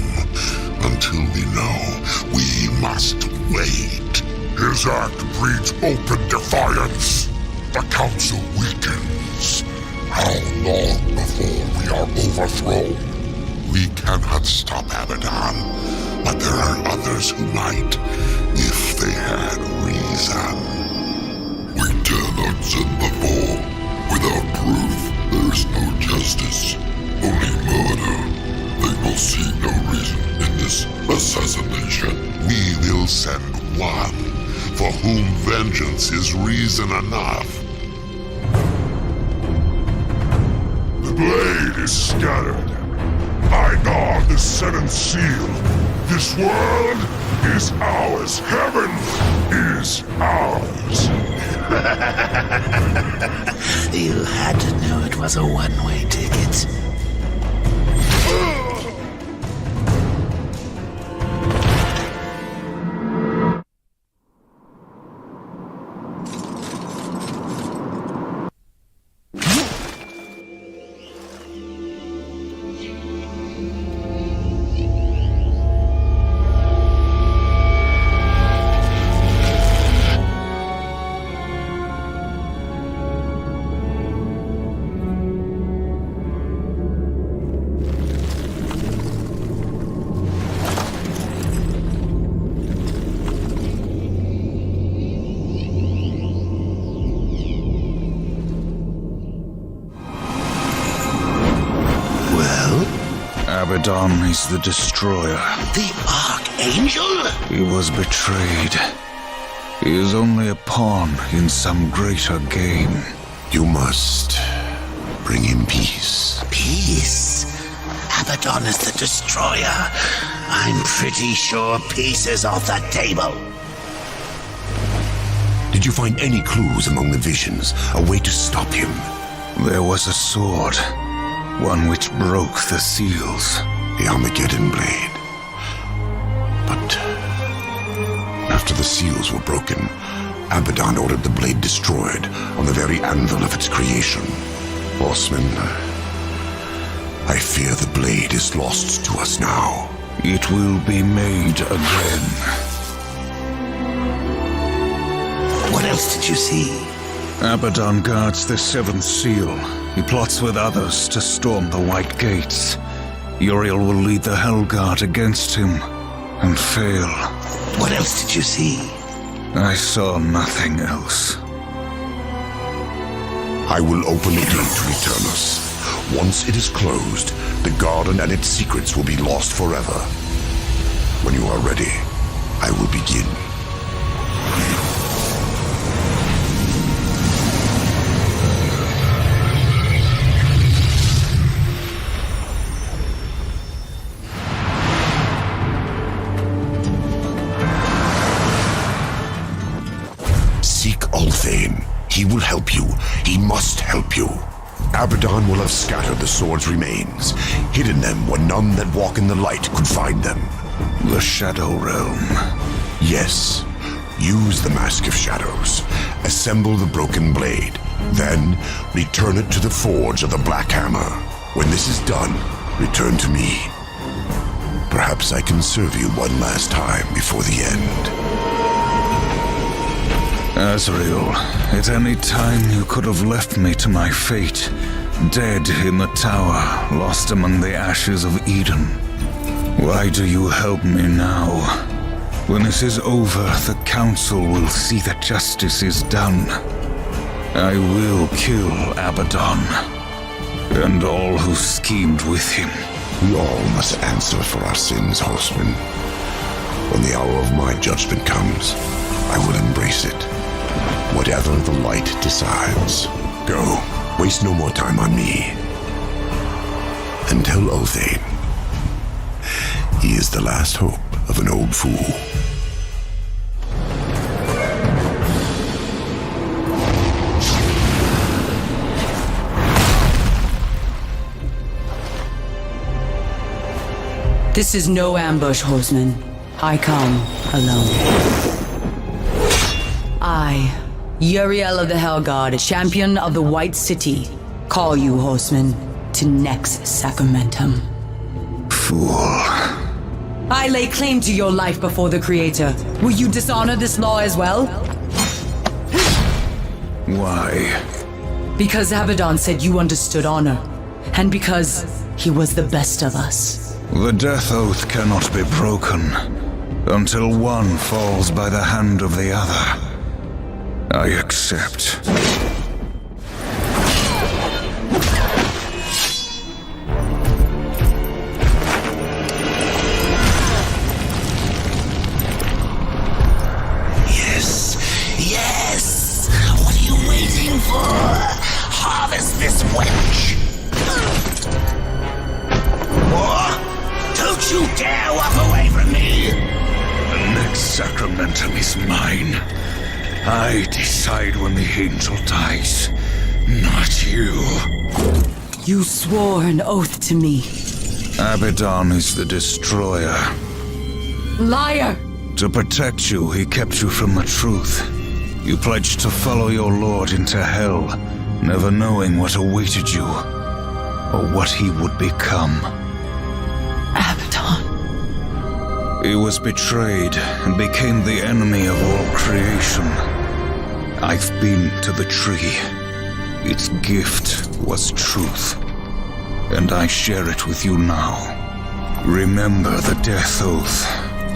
Until we know, we must wait. His act breeds open defiance. The council weakens. How long before we are overthrown? We cannot stop Abaddon, but there are others who might, if they had reason. We dare not send before. Without proof, there is no justice, only murder. They will see no reason in this assassination. We will send one, for whom vengeance is reason enough. The blade is scattered. I guard the seventh seal. This world is ours. Heaven is ours. You had to know it was a one-way ticket. Abaddon is the destroyer. The Archangel? He was betrayed. He is only a pawn in some greater game. You must bring him peace. Peace? Abaddon is the destroyer. I'm pretty sure peace is off the table. Did you find any clues among the visions? A way to stop him? There was a sword. One which broke the seals. The Armageddon blade. But after the seals were broken, Abaddon ordered the blade destroyed on the very anvil of its creation. Horseman, I fear the blade is lost to us now. It will be made again. What else did you see? Abaddon guards the seventh seal. He plots with others to storm the White Gates. Uriel will lead the Hellguard against him and fail. What else did you see? I saw nothing else. I will open the gate to Eternus. Once it is closed, the garden and its secrets will be lost forever. When you are ready, I will begin. He will help you. He must help you. Abaddon will have scattered the sword's remains, hidden them where none that walk in the light could find them. The Shadow Realm. Yes. Use the Mask of Shadows. Assemble the broken blade. Then, return it to the forge of the Black Hammer. When this is done, return to me. Perhaps I can serve you one last time before the end. Azrael, at any time you could have left me to my fate, dead in the tower, lost among the ashes of Eden. Why do you help me now? When this is over, the Council will see that justice is done. I will kill Abaddon, and all who schemed with him. We all must answer for our sins, Horseman. When the hour of my judgment comes, I will embrace it. Whatever the light decides. Go, Waste no more time on me. And tell Othane he is the last hope of an old fool. This is no ambush, Horseman. I come alone. I, Uriel of the Hellguard, champion of the White City, call you, Horseman, to Nex Sacramentum. Fool. I lay claim to your life before the Creator. Will you dishonor this law as well? Why? Because Abaddon said you understood honor, and because he was the best of us. The death oath cannot be broken until one falls by the hand of the other. I accept. Yes, yes! What are you waiting for? Harvest this wench! Or don't you dare walk away from me! The next sacramentum is mine. I decide when the angel dies, not you. You swore an oath to me. Abaddon is the destroyer. Liar! To protect you, he kept you from the truth. You pledged to follow your lord into hell, never knowing what awaited you, or what he would become. Abaddon. He was betrayed and became the enemy of all creation. I've been to the tree. Its gift was truth, and I share it with you now. Remember the death oath.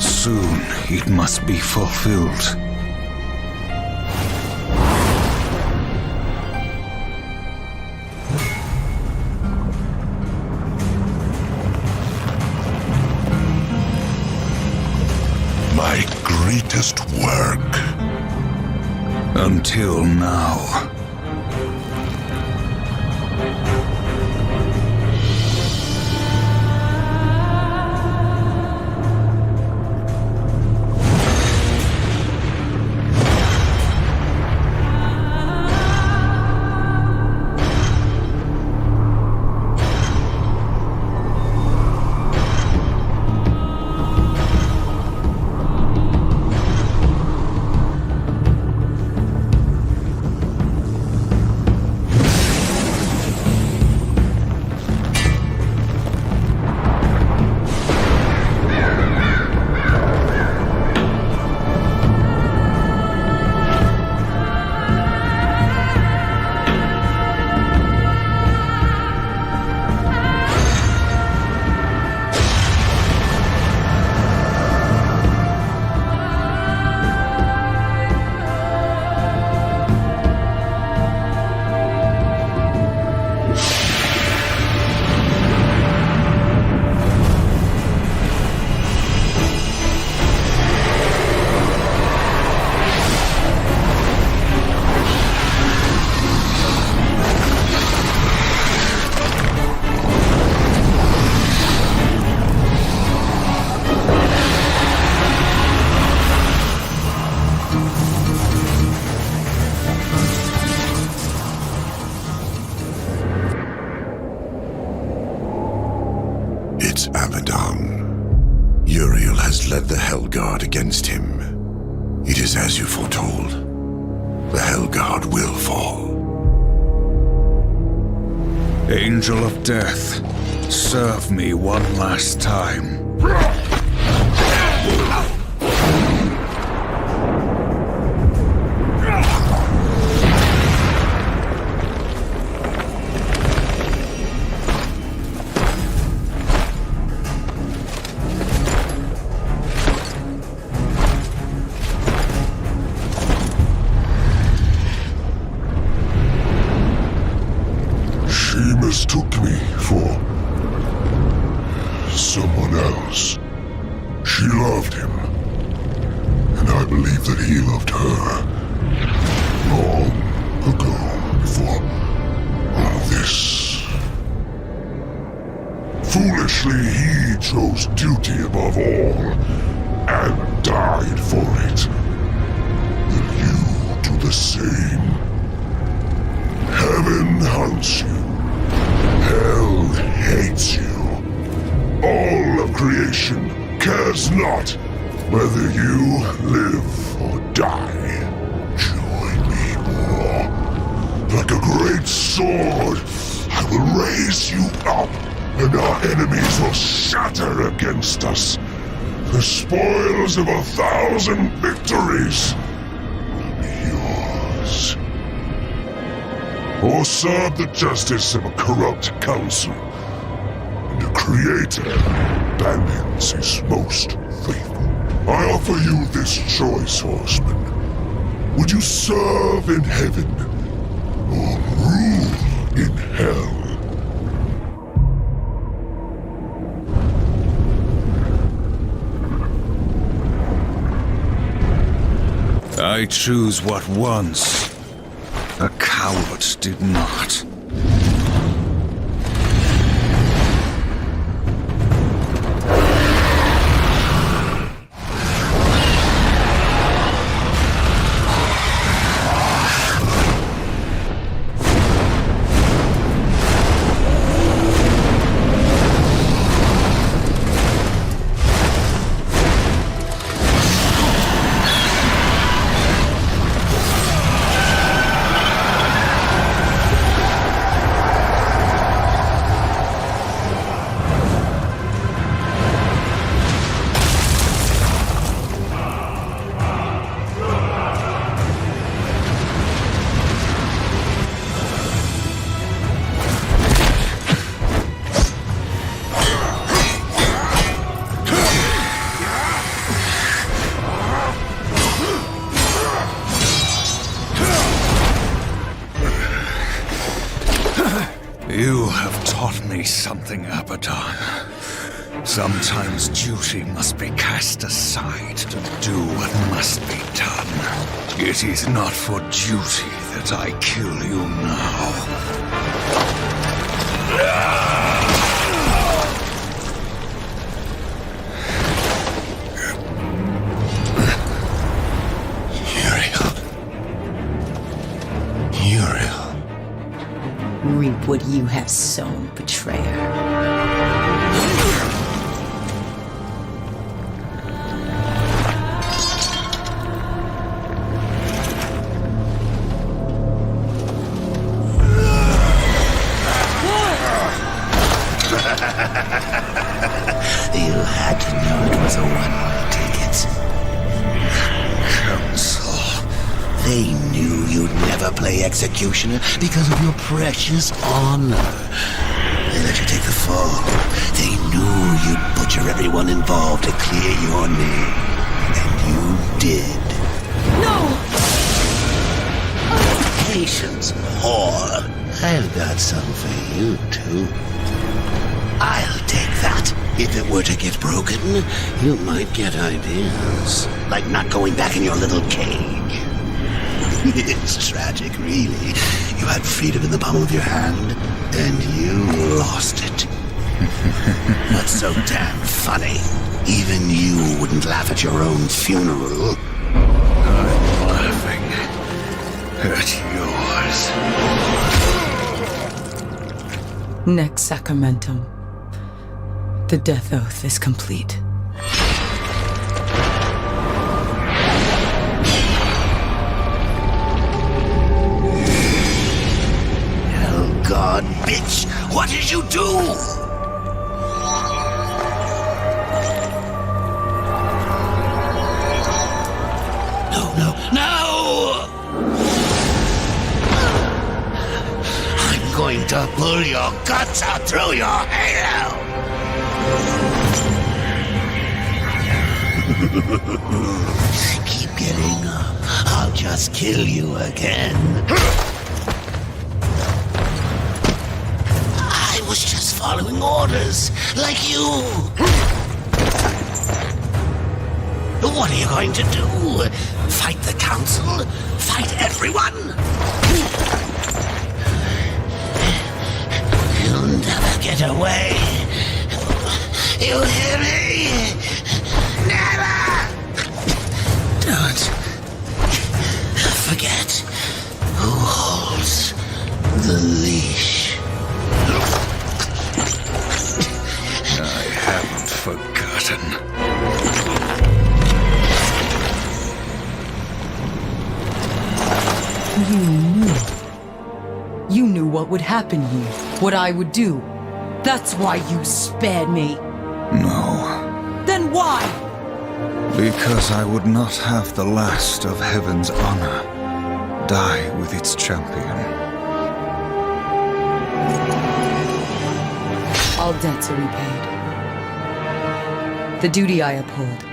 Soon it must be fulfilled. My greatest work. Until now. It's Abaddon. Uriel has led the Hellguard against him. It is as you foretold. The Hellguard will fall. Angel of Death, serve me one last time. Mistook me for someone else. She loved him, and I believe that he loved her long ago, before this. Foolishly, he chose duty above all, and died for it. Will you do the same? Heaven hunts you. Hell hates you. All of creation cares not whether you live or die. Join me, more. Like a great sword, I will raise you up, and our enemies will shatter against us. The spoils of 1,000 victories will be yours. Or serve the justice of a corrupt council, and a creator abandons his most faithful. I offer you this choice, Horseman. Would you serve in heaven, or rule in hell? I choose what once a coward did not. You have taught me something, Abaddon. Sometimes duty must be cast aside to do what must be done. It is not for duty that I kill you now. Reap what you have sown, betrayer. You had to know it was a one-way ticket. Council. They knew you'd never play executioner because of your precious honor. They let you take the fall. They knew you'd butcher everyone involved to clear your name. And you did. No! Patience, whore. I've got some for you, too. I'll take that. If it were to get broken, you might get ideas. Like not going back in your little cage. It's tragic, really. You had freedom in the palm of your hand, and you lost it. What's so damn funny? Even you wouldn't laugh at your own funeral. I'm laughing at yours. Next sacramentum. The death oath is complete. God, bitch! What did you do? No! I'm going to pull your guts out through your halo! Keep getting up. I'll just kill you again. I was just following orders, like you. What are you going to do? Fight the council? Fight everyone? never get away. You hear me? Never! Don't forget who holds the leash. I haven't forgotten. You knew what would happen here, what I would do. That's why you spared me. No. Then why? Because I would not have the last of heaven's honor die with its champion. All debts are repaid. The duty I uphold,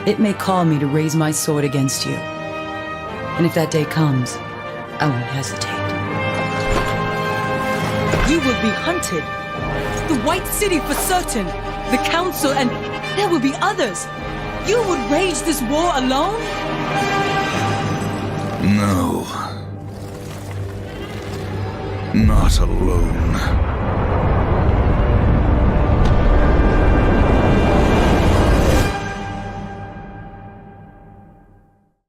it may call me to raise my sword against you. And if that day comes, I won't hesitate. You will be hunted. The White City for certain. The Council, and there will be others. You would wage this war alone? No. Not alone.